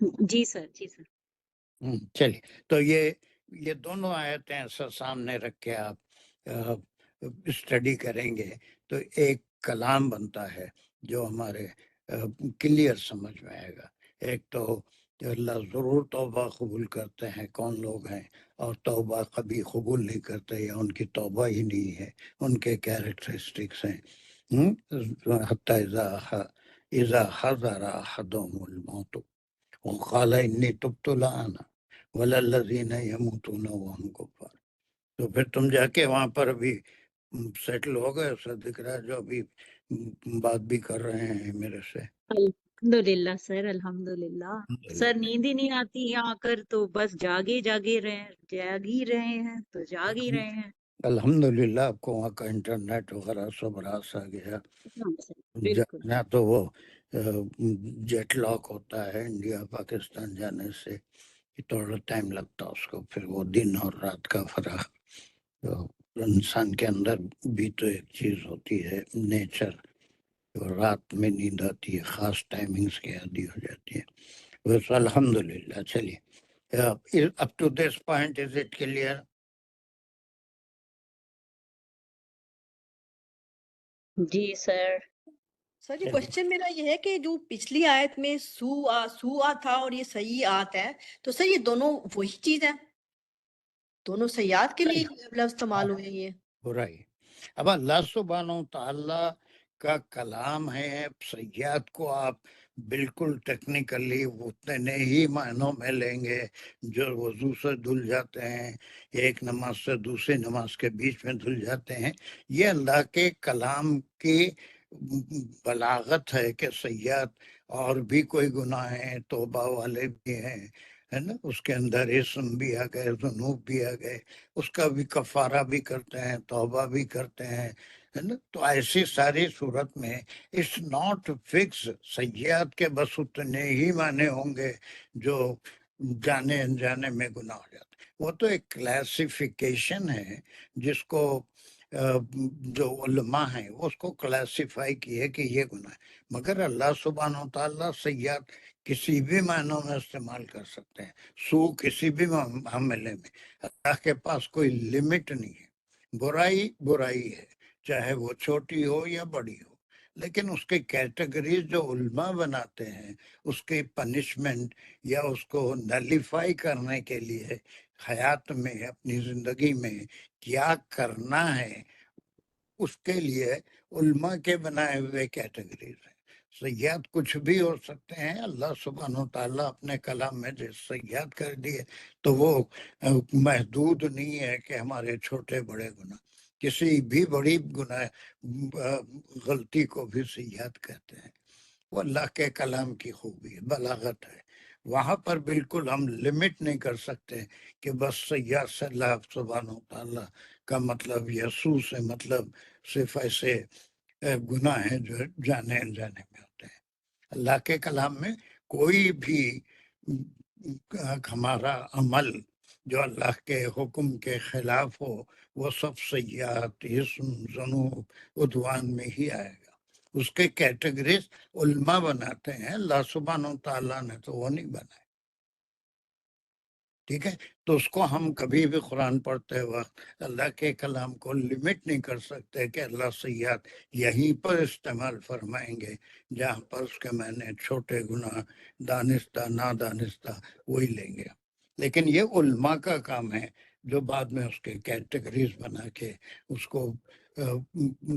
جی سر جی سر چلیے تو یہ دونوں آیتیں ایسا سامنے رکھ کے آپ اسٹڈی کریں گے تو ایک کلام بنتا ہے جو ہمارے کلیئر سمجھ میں آئے گا. ایک تو اللہ ضرور توبہ قبول کرتے ہیں، کون لوگ ہیں، اور توبہ کبھی قبول نہیں کرتے یا ان کی توبہ ہی نہیں ہے، ان کے کیریکٹرسٹکس ہیں. حتی اذا حضر احدهم الموت وقال انی تبت الآن ولا الذین یموتون وهم کفار. تو پھر تم جا کے وہاں پر ابھی سیٹل ہو گئے، ایسا دکھ رہا ہے، جو ابھی بات بھی کر رہے ہیں میرے سے. الحمدللہ سر الحمدللہ. سر نیند ہی نہیں آتی یہاں آ کر، تو بس جاگ ہی رہے ہیں تو جاگ ہی رہے ہیں. الحمدللہ آپ کو وہاں کا انٹرنیٹ وغیرہ سب راس آ گیا. ہاں سر بالکل. جانا تو وہ جیٹ لاک ہوتا ہے انڈیا پاکستان جانے سے، تھوڑا ٹائم لگتا اس کو، پھر وہ دن اور رات کا فرق. تو انسان کے اندر بھی تو ایک چیز ہوتی ہے نیچر، رات میں نیند آتی ہے، خاص ٹائمنگز کے عادی ہو جاتی ہے. بس الحمدللہ. چلیے up to this point is it clear? جی سر. سر یہ کوشچن میرا یہ ہے کہ جو پچھلی آیت میں سوآ تھا اور یہ سیئات ہے، تو سر یہ دونوں وہی چیز ہے؟ دونوں سیئات کے لیے لفظ استعمال ہوئے یہ؟ برائی. اب اللہ سبحانہ و تعالی کا کلام ہے، سیئات کو آپ بالکل ٹیکنیکلی اتنے ہی معنوں میں لیں گے جو وضو سے دھل جاتے ہیں، ایک نماز سے دوسری نماز کے بیچ میں دھل جاتے ہیں. یہ اللہ کے کلام کی بلاغت ہے کہ سیئات اور بھی کوئی گناہ ہیں، توبہ والے بھی ہیں، ہے نا، اس کے اندر اسم بھی آ گئے، ذنوب بھی آ گئے، اس کا بھی کفارہ بھی کرتے ہیں، توبہ بھی کرتے ہیں، ہے نا. تو ایسی ساری صورت میں اٹس ناٹ فکس سیئات کے بس اتنے ہی معنی ہوں گے جو جانے انجانے میں گناہ ہو جاتے. وہ تو ایک کلاسیفیکیشن ہے جس کو جو علماء ہیں وہ اس کو کلاسیفائی کی ہے کہ یہ گناہ ہے. مگر اللہ سبحانہ و تعالیٰ سیئات کسی بھی معنوں میں استعمال کر سکتے ہیں، سو کسی بھی معاملے میں. اللہ کے پاس کوئی لمٹ نہیں ہے. برائی برائی ہے، چاہے وہ چھوٹی ہو یا بڑی ہو، لیکن اس کے کیٹیگریز جو علماء بناتے ہیں، اس کی پنشمنٹ یا اس کو نلیفائی کرنے کے لیے حیات میں اپنی زندگی میں کیا کرنا ہے، اس کے لیے علماء کے بنائے ہوئے کیٹیگریز ہیں. سیئات کچھ بھی ہو سکتے ہیں. اللہ سبحانہ و تعالیٰ اپنے کلام میں جو سیئات کر دیے تو وہ محدود نہیں ہے کہ ہمارے چھوٹے بڑے گناہ، کسی بھی بڑی گناہ غلطی کو بھی سیئات کہتے ہیں. وہ اللہ کے کلام کی خوبی ہے، بلاغت ہے. وہاں پر بالکل ہم لمٹ نہیں کر سکتے کہ بس سیئات سے اللہ سبحانہ و تعالیٰ کا مطلب یسوع سے مطلب صرف ایسے گناہ ہیں جو جانے انجانے میں ہوتے ہیں. اللہ کے کلام میں کوئی بھی ہمارا عمل جو اللہ کے حکم کے خلاف ہو وہ سب سیئات، اسم، ذنوب، عدوان میں ہی آئے گا. اس کے کیٹیگریز علماء بناتے ہیں، اللہ سبحانہ و تعالیٰ نے تو وہ نہیں بنائے. ٹھیک ہے، تو اس کو ہم کبھی بھی قرآن پڑھتے وقت اللہ کے کلام کو لمٹ نہیں کر سکتے کہ اللہ سیئات یہیں پر استعمال فرمائیں گے جہاں پر اس کے معنی چھوٹے گناہ دانستہ نادانستہ وہی لیں گے. لیکن یہ علماء کا کام ہے جو بعد میں اس کے کیٹیگریز بنا کے اس کو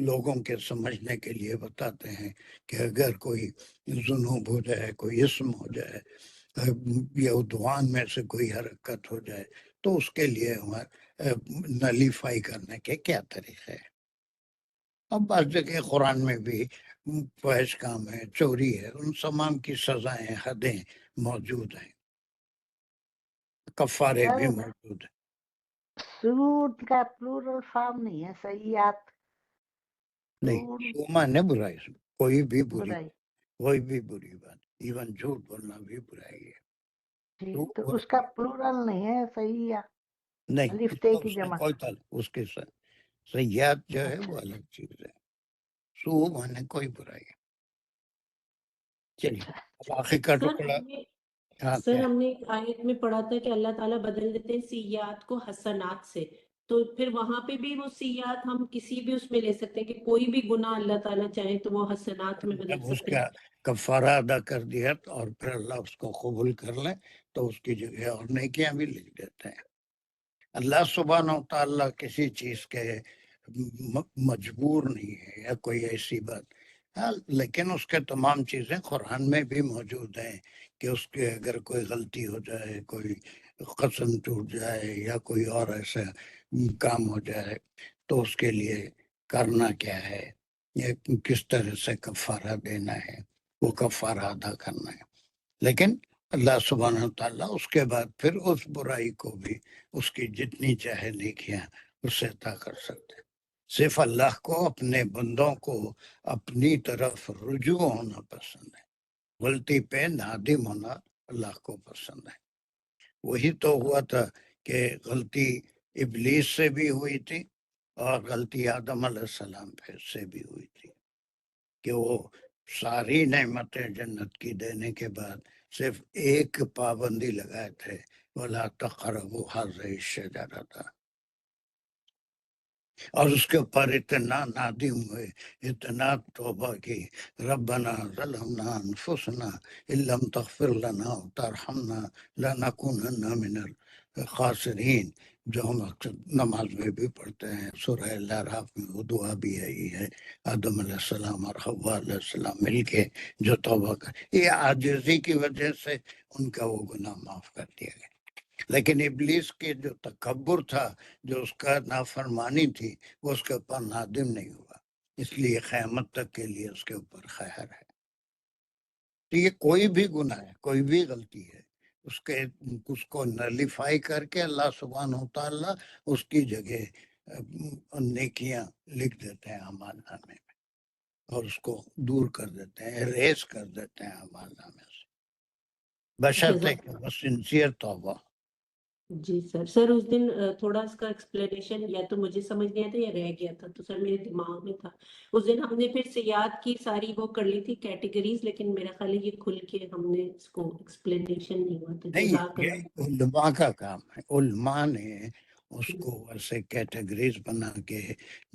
لوگوں کے سمجھنے کے لیے بتاتے ہیں کہ اگر کوئی ذنوب ہو جائے، کوئی اسم ہو جائے یا عدوان میں سے کوئی حرکت ہو جائے تو اس کے لیے نلیفائی کرنے کے کیا طریقے ہیں. اب بعض جگہ قرآن میں بھی فحش کام ہے، چوری ہے، ان تمام کی سزائیں حدیں موجود ہیں، کفارے بھی موجود ہیں. سود کا پلورل فارم نہیں ہے سیئات. نہیں، مانے برائی، کوئی بھی بری، برائی کوئی بھی بری بات، ایون جھوٹ بولنا بھی برائی ہے. جی، تو اس کا پلورل نہیں ہے سیئات. نہیں، الف اس تے کو کی اس نے جمع. کوئی تعلق اس کے ساتھ. سیئات جو ہے وہ الگ چیز ہے، سو مانے کوئی برائی ہے. چلیے اب آخر کا سر ٹکڑا. سر ہم نے ایک آیت میں پڑھا تھا کہ اللہ تعالیٰ بدل دیتے ہیں سیئات کو حسنات سے، تو پھر وہاں پہ بھی وہ سیئات ہم کسی بھی اس میں لے سکتے ہیں کہ کوئی بھی گناہ اللہ تعالیٰ چاہے تو وہ حسنات میں بدل جب اس سکتے کا ہیں۔ کفارہ ادا کر دیا اور پھر اللہ اس کو قبول کر لے تو اس کی جگہ اور نیکیاں بھی لکھ دیتے ہیں۔ اللہ سبحانہ و تعالیٰ کسی چیز کے مجبور نہیں ہے یا کوئی ایسی بات، ہاں لیکن اس کے تمام چیزیں قرآن میں بھی موجود ہیں کہ اس کے اگر کوئی غلطی ہو جائے، کوئی قسم ٹوٹ جائے یا کوئی اور ایسا کام ہو جائے تو اس کے لیے کرنا کیا ہے، کس طرح سے کفارہ دینا ہے، وہ کفارہ ادا کرنا ہے۔ لیکن اللہ سبحانہ تعالیٰ اس کے بعد پھر اس برائی کو بھی اس کی جتنی چاہے نیکیاں اس سے عطا کر سکتے ہیں۔ صرف اللہ کو اپنے بندوں کو اپنی طرف رجوع ہونا پسند ہے، غلطی پہ نادم ہونا اللہ کو پسند ہے۔ وہی تو ہوا تھا کہ غلطی ابلیس سے بھی ہوئی تھی اور غلطی آدم علیہ السلام سے بھی ہوئی تھی کہ وہ ساری نعمتیں جنت کی دینے کے بعد صرف ایک پابندی لگائے تھے، وَلَا تَقْرَبُوا هَٰذِهِ الشَّجَرَةَ، اور اس کے اوپر اتنا نادم ہوئے، اتنا توبہ کی، ربنا ظلمنا انفسنا ان لم تغفر لنا وترحمنا لنکونن من الخاسرین، جو ہم اکثر نماز میں بھی پڑھتے ہیں، سورہ الاعراف میں وہ دعا بھی آئی ہے، آدم علیہ السلام اور حوا علیہ السلام مل کے جو توبہ کر، یہ عاجزی کی وجہ سے ان کا وہ گناہ معاف کر دیا گیا۔ لیکن ابلیس کے جو تکبر تھا، جو اس کا نافرمانی تھی، وہ اس کے اوپر نادم نہیں ہوا، اس لیے قیامت تک کے لیے اس کے اوپر خیر ہے۔ تو یہ کوئی بھی گناہ ہے، کوئی بھی غلطی ہے، اس کو نلیفائی کر کے اللہ سبحانہ و تعالیٰ اس کی جگہ نیکیاں لکھ دیتے ہیں اعمال نامے میں، اور اس کو دور کر دیتے ہیں، اریز کر دیتے ہیں اعمال نامے سے، بشرطے کہ وہ سنسیئر توبہ۔ جی سر اس دن تھوڑا اس کا ایکسپلینیشن یا تو مجھے سمجھ نہیں آیا تھا یا رہ گیا تھا، تو سر میرے دماغ میں تھا اس دن ہم نے پھر سیاحت کی ساری وہ کر لی تھی کیٹیگریز، لیکن میرا خیال ہے یہ کھل کے ہم نے اس کو ایکسپلینیشن نہیں ہوا تھا۔ نہیں، جزاک یہ اللہ۔ علماء کا کام ہے، علماء نے اس کو ایسے کیٹیگریز بنا کے،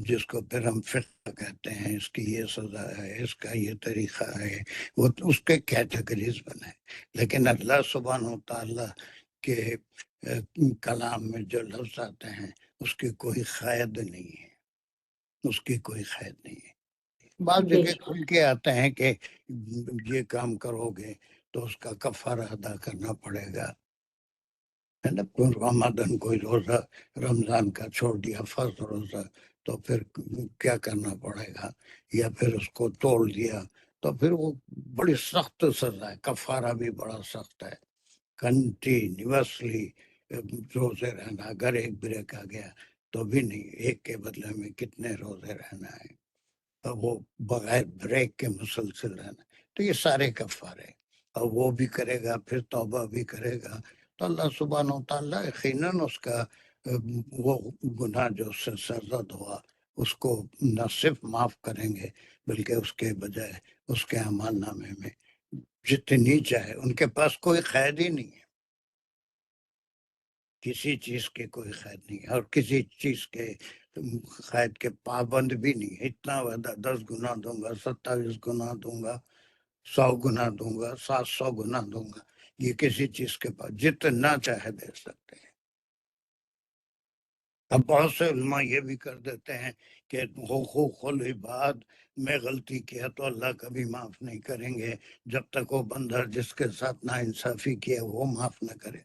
جس کو پھر ہم فقہ کہتے ہیں، اس کی یہ سزا ہے، اس کا یہ طریقہ ہے، وہ اس کے کیٹیگریز بنائے۔ لیکن اللہ سبحانہ و تعالیٰ کے کلام میں جو لفظ آتے ہیں اس کی کوئی قید نہیں ہے، اس کی کوئی قید نہیں ہے۔ بعض جگہ کھل کے آتے ہیں کہ یہ کام کرو گے تو اس کا کفارہ ادا کرنا پڑے گا، ہے نا، رمضان کوئی روزہ رمضان کا چھوڑ دیا فرض روزہ تو پھر کیا کرنا پڑے گا، یا پھر اس کو توڑ دیا تو پھر وہ بڑی سخت سزا ہے، کفارہ بھی بڑا سخت ہے، کنٹینیوسلی روزے رہنا، اگر ایک بریک آ گیا تو بھی نہیں، ایک کے بدلے میں کتنے روزے رہنا ہے، وہ بغیر بریک کے مسلسل رہنا، تو یہ سارے کفارے، اور وہ بھی کرے گا، پھر توبہ بھی کرے گا، تو اللہ سبحانہ و تعالیٰ یقیناً اس کا وہ گناہ جو اس سے سرزد ہوا اس کو نہ صرف معاف کریں گے بلکہ اس کے بجائے اس کے اعمال نامے میں جتنی چاہے، ان کے پاس کوئی قید ہی نہیں ہے، کسی چیز کے کوئی قید نہیں ہے، اور کسی چیز کے قید کے پابند بھی نہیں ہے، اتنا وعدہ 10 گناہ دوں گا، 27 گناہ دوں گا، 100 گناہ دوں گا، 700 گناہ دوں گا، یہ کسی چیز کے پاس جتنا چاہے دے سکتے ہیں۔ اب بہت سے علماء یہ بھی کر دیتے ہیں کہ حقوق العباد میں غلطی کیا تو اللہ کبھی معاف نہیں کریں گے جب تک وہ بندہ جس کے ساتھ ناانصافی کیا وہ معاف نہ کرے۔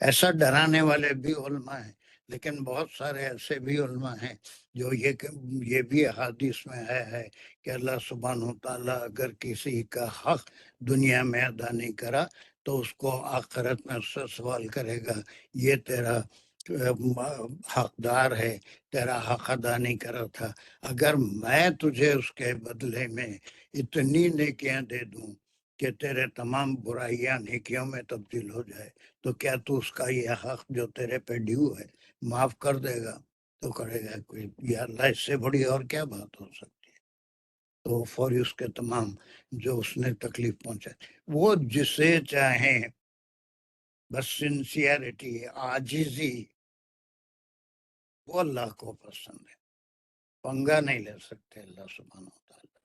ایسا ڈرانے والے بھی علماء ہیں، لیکن بہت سارے ایسے بھی علماء ہیں جو یہ بھی احادیث میں ہے کہ اللہ سبحانہ و تعالیٰ اگر کسی کا حق دنیا میں ادا نہیں کرا تو اس کو آخرت میں اس سے سوال کرے گا، یہ تیرا حقدار ہے، تیرا حق ادا نہیں کرا تھا، اگر میں تجھے اس کے بدلے میں اتنی نیکیاں دے دوں کہ تیرے تمام برائیاں نیکیوں میں تبدیل ہو جائے تو کیا تو اس کا یہ حق جو تیرے پہ ڈیو ہے معاف کر دے گا؟ تو کرے گا کوئی، یا اللہ اس سے بڑی اور کیا بات ہو سکتی ہے۔ تو فوری اس کے تمام جو اس نے تکلیف پہنچائے، وہ جسے چاہیں بس سنسیئرٹی، عاجزی، وہ اللہ کو پسند ہے. پنگا نہیں لے سکتے اللہ سبحانہ وتعالی.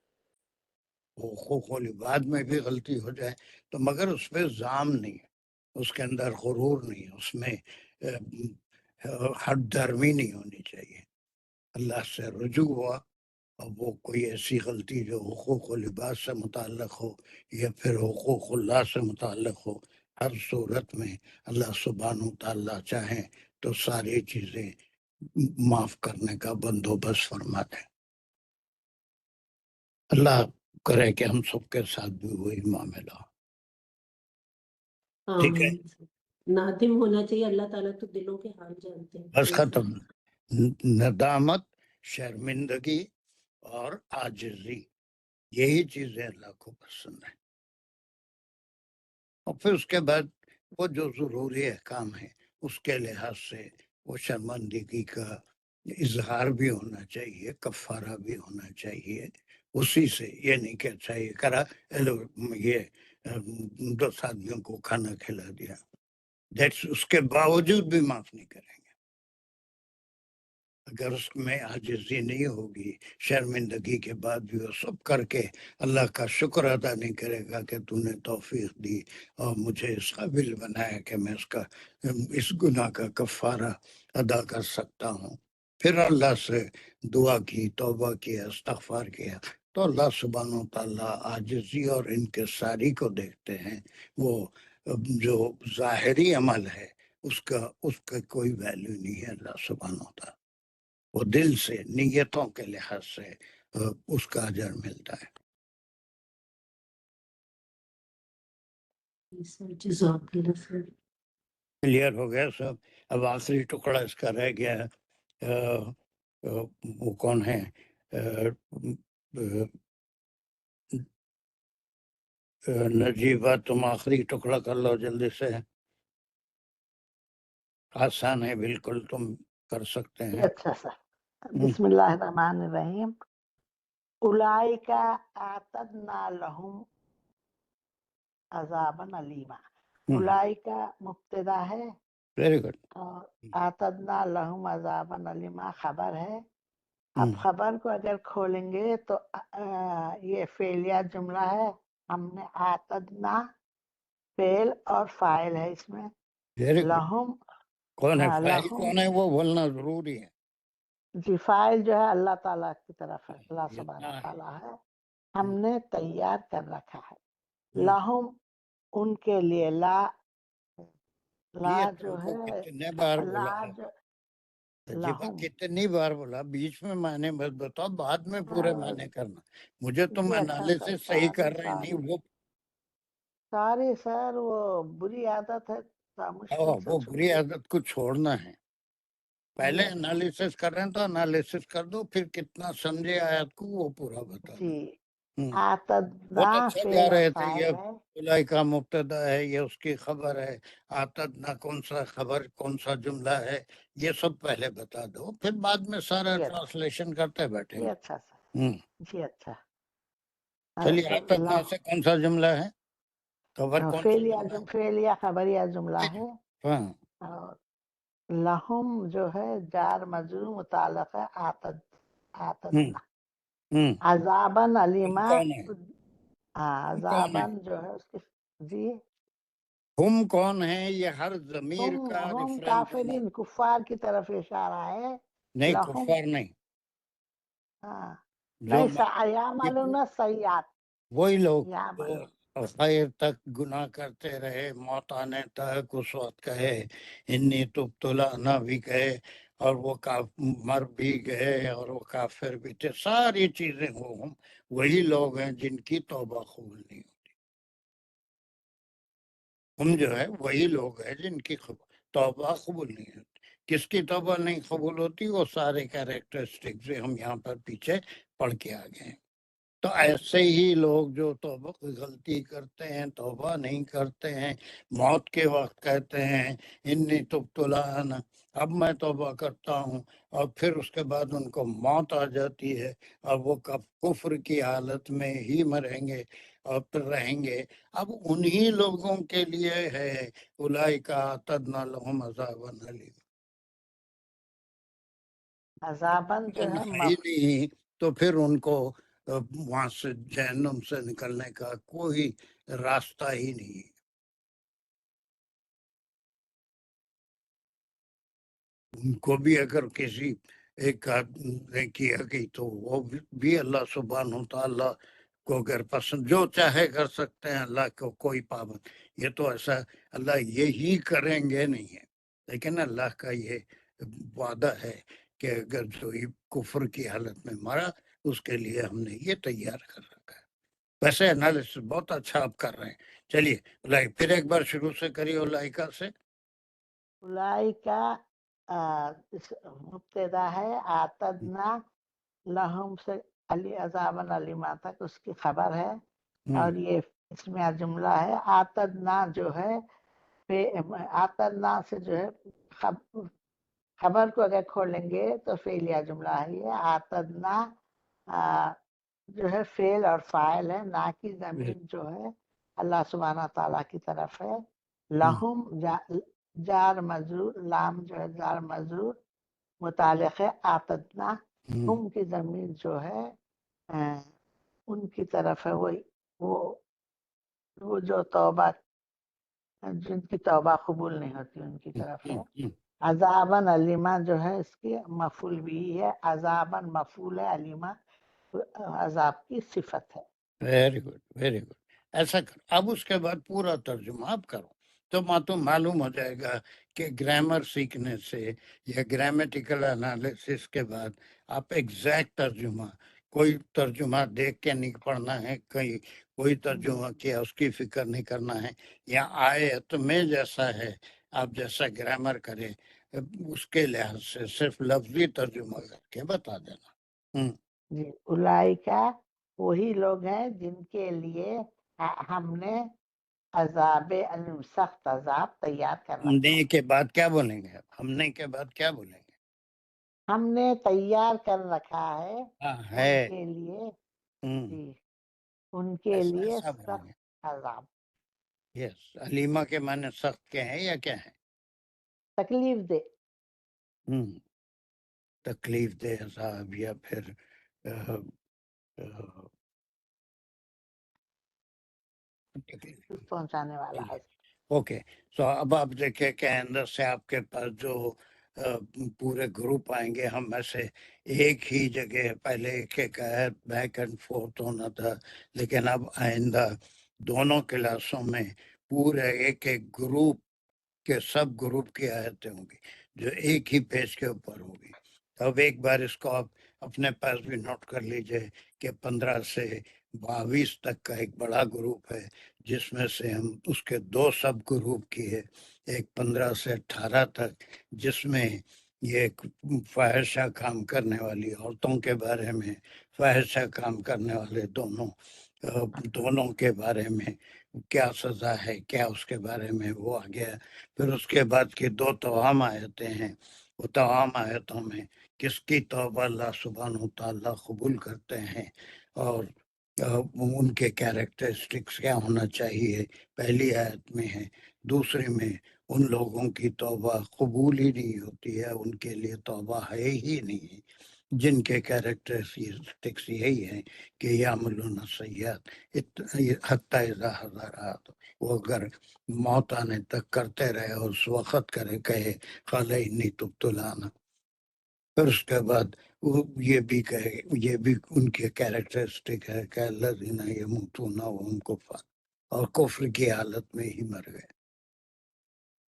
وہ حقوق العباد میں بھی غلطی ہو جائے تو مگر اس پہ زام نہیں ہے، اس کے اندر غرور نہیں ہے، اس میں حد درمی نہیں ہونی چاہیے. اللہ سے رجوع ہوا اور وہ کوئی ایسی غلطی جو حقوق العباد سے متعلق ہو یا پھر حقوق اللہ سے متعلق ہو، ہر صورت میں اللہ سبحانہ وتعالی چاہیں تو ساری چیزیں معاف کرنے کا بندوبست فرما دیں. اللہ کرے کہ ہم سب کے ساتھ بھی وہی معاملہ ہو. ٹھیک ہے، آمین سر. نادم ہونا چاہیے، اللہ تعالیٰ تو دلوں کے حال جانتے ہیں. بس صحیح ختم. سر. ندامت، شرمندگی اور عاجزی، یہی چیزیں اللہ کو پسند ہیں. اور پھر اس کے بعد وہ جو ضروری احکام ہیں اس کے لحاظ سے وہ شرمندگی کا اظہار بھی ہونا چاہیے، کفارہ بھی ہونا چاہیے. اسی سے یہ نہیں کہ اچھا یہ کرا، یہ 10 آدمیوں کو کھانا کھلا دیا، اس کے باوجود بھی معاف نہیں کریں گے. اگر اس میں عاجزی نہیں ہوگی، شرمندگی کے بعد بھی وہ سب کر کے اللہ کا شکر ادا نہیں کرے گا کہ تو نے توفیق دی اور مجھے اس قابل بنایا کہ میں اس گناہ کا کفارہ ادا کر سکتا ہوں، پھر اللہ سے دعا کی، توبہ کیا، استغفار کیا، تو اللہ سبحانہ و تعالیٰ عاجزی اور انکساری کو دیکھتے ہیں. وہ جو ظاہری عمل ہے اس کا کوئی ویلیو نہیں ہے اللہ سبحانہ و تعالیٰ. وہ دل سے، نیتوں کے لحاظ سے اس کا اجر ملتا ہے. سر جزاک اللہ سر. کلیئر ہو گیا سب؟ اب آخری ٹکڑا اس کا رہ گیا ہے. وہ کون ہے؟ نجیبہ، تم آخری ٹکڑا کر لو جلدی سے، آسان ہے بالکل، تم کر سکتے ہیں. اچھا سر. بسم اللہ الرحمن الرحیم. اولئک اعتدنا لهم عذابا علیما. اولئک مبتدا ہے ویری گڈ. اور اعتدنا لهم عذابا علیما خبر ہے. اب خبر کو اگر کھولیں گے تو یہ فعلیہ جملہ ہے. ہم نے اعتدنا فعل اور فاعل ہے اس میں. Very good. لہم، کون ہے ہاں فاعل؟ لہم، کون ہے وہ بولنا ضروری ہے. جی فاعل جو ہے اللہ تعالیٰ کی طرف ہے، اللہ سبحانہ اتنا ہے. تعالیٰ ہے. ہم نے تیار کر رکھا ہے. لہم ان کے لیے، لا یہ جو تم کو ہے، کتنے بار لا بولا ہے؟ جو عجیبہ لہم. کتنی بار بولا؟ بیچ میں معنی مت بتاؤ، بعد میں پورے معنی کرنا. مجھے تم جی اچھا سر، انالیسس صحیح کر رہے سوری نہیں، وہ سوری سر، وہ بری عادت ہے، مشکل سے وہ بری چھوٹی. عادت کو چھوڑنا ہے. پہلے اچھا انالیسس کر رہے ہیں تو انالیسس کر دو، پھر کتنا سمجھے آیت کو وہ پورا بتا دو. جی. بہت اعتدنا اچھا فعل جا اور رہے تھے. فاعل یہ ہے. اولئک کا مبتدا ہے، یہ اس کی خبر ہے. آتدنا کون سا خبر، کون سا جملہ ہے، یہ سب پہلے بتا دو، پھر بعد میں سارا جی اچھا، ٹرانسلیشن کرتے بیٹھیں جی گے. اچھا سر، جی اچھا. چلیے، آتدنا سے کون سا جملہ ہے، خبر کون سا جملہ ہے؟ فعلیہ خبریہ جملہ ہے. ہاں. اور لہم جو ہے جار مجرور متعلق ہے آتدنا. عذاباً علیما، کون ہے؟ عذاباً جو ہے اس کی. جی. ہم کون ہیں؟ یہ ہر ضمیر کا ہم ریفرنس دینا. کافرین کفار کی طرف اشارہ ہے. نہیں، لہم، کفار نہیں، ہاں جو نہیں، یعملون السیئات، وہی لوگ جو یعملون. خیر تک گناہ کرتے رہے، موت آنے تک اس وقت کہے انی تبت الآن بھی کہے، اور وہ مر بھی گئے اور وہ کافر بھی تھے، ساری چیزیں وہی لوگ ہیں جن کی توبہ قبول نہیں ہوتی. ہم جو ہے وہی لوگ ہیں جن کی توبہ قبول نہیں ہوتی. کس کی توبہ نہیں قبول ہوتی؟ وہ سارے کیریکٹرسٹک سے ہم یہاں پر پیچھے پڑھ کے آ گئے ہیں. تو ایسے ہی لوگ جو توبہ غلطی کرتے ہیں، توبہ نہیں کرتے ہیں، موت کے وقت کہتے ہیں انی تبت الآن، اب میں توبہ کرتا ہوں، اور پھر اس کے بعد ان کو موت آ جاتی ہے اور وہ کفر کی حالت میں ہی مریں گے اور پھر رہیں گے. اب انہی لوگوں کے لیے ہے اولئک اعتدنا لهم عذابا الیم. عذابن جو ہے ہی نہیں تو پھر ان کو وہاں سے جہنم سے نکلنے کا کوئی راستہ ہی نہیں. ان کو بھی اگر کسی ایک نے کیا کہ تو وہ بھی اللہ سبحانہ و تعالیٰ کو اگر پسند جو چاہے کر سکتے ہیں، اللہ کو کوئی پابند. یہ تو ایسا اللہ یہی کریں گے نہیں ہے، لیکن اللہ کا یہ وعدہ ہے کہ اگر جو کفر کی حالت میں مرا اس کے لیے ہم نے یہ تیار کر رکھا ہے. ویسے انالیسس بہت اچھا آپ کر رہے ہیں. چلیے پھر ایک بار شروع سے کریے اولئک سے. اولئک مبتدا ہے، اعتدنا لہم سے علی عذابن علیما تک اس کی خبر ہے، اور یہ اس میں جملہ ہے. اعتدنا جو ہے اعتدنا سے جو ہے خبر کو اگر کھولیں گے تو فعلیہ جملہ ہے. یہ اعتدنا جو ہے فعل اور فاعل ہے، نہ کی زمین جو ہے اللہ سبحانہ تعالیٰ کی طرف ہے. لہم جار مجرور، لام جو ہے جار مجرور متعلق ہے اعتدنا. ہم کی زمین جو ہے ان کی طرف ہے، وہ جو توبہ جن کی توبہ قبول نہیں ہوتی ان کی طرف ہے. عذابن علیما جو ہے اس کی مفعول بھی ہے، عذابن مفعول ہے، علیما عذاب کی صفت ہے. Very good very good. ایسا کرو. اب اس کے بعد پورا ترجمہ آپ کرو تو معلوم ہو جائے گا کہ گرامر سیکھنے سے یا گرامیٹیکل انالیسس کے بعد آپ ایگزیکٹ ترجمہ، کوئی ترجمہ دیکھ کے نہیں پڑھنا ہے، کوئی ترجمہ کیا اس کی فکر نہیں کرنا ہے. یا آیت میں جیسا ہے آپ جیسا گرامر کریں اس کے لحاظ سے صرف لفظی ترجمہ کر کے بتا دینا. جی اولئکا وہی لوگ ہیں جن کے لیے ہم نے عذاب سخت عذاب تیار کر رکھا. نے کے بعد کیا بولیں گے؟ ہم نے کے بعد کیا بولیں گے؟ ہم نے تیار کر رکھا ہے ہے ان کے لیے، جی ان کے لیے ایسا بولیں گے. سخت عذاب. یس. علیمہ کے معنی سخت کے ہیں یا کیا ہیں؟ تکلیف دے. تکلیف دہ عذاب یا پھر پہنچانے والا عذاب. اوکے. سو اب آپ دیکھیں کہ اندر سے آپ کے پاس جو پورے گروپ آئیں گے، ہم میں سے ایک ہی جگہ پہلے ایک بیک اینڈ فورتھ ہونا تھا، لیکن اب آئندہ دونوں کلاسوں میں پورے ایک گروپ کے سب گروپ کی آیتیں ہوں گی جو ایک ہی پیج کے اوپر ہوگی. اب ایک بار اس کو آپ اپنے پاس بھی نوٹ کر لیجئے کہ 15 سے 22 تک کا ایک بڑا گروپ ہے، جس میں سے ہم اس کے 2 سب گروپ کی ہے. ایک 15 سے 18 تک جس میں یہ فاحشہ کام کرنے والی عورتوں کے بارے میں، فاحشہ کام کرنے والے دونوں کے بارے میں کیا سزا ہے، کیا اس کے بارے میں وہ آ گیا. پھر اس کے بعد کی 2 تمام آیتیں ہیں. وہ تمام آیتوں میں کس کی توبہ اللہ سبحانہ تعالیٰ قبول کرتے ہیں اور ان کے کیریکٹرسٹکس کیا ہونا چاہیے، پہلی آیت میں ہے. دوسری میں ان لوگوں کی توبہ قبول ہی نہیں ہوتی ہے، ان کے لیے توبہ ہے ہی نہیں، جن کے کیریکٹرسٹکس یہی ہیں کہ یعملون السیئات حتی اذا حضر، وہ اگر موت آنے تک کرتے رہے اور اس وقت کہے قال انی تبت الآن. پھر اس کے بعد یہ بھی کہے، یہ بھی ان کے کیریکٹرسٹک ہے کہ الذین یموتون وہم کفار، اور کفر کی حالت میں ہی مر گئے.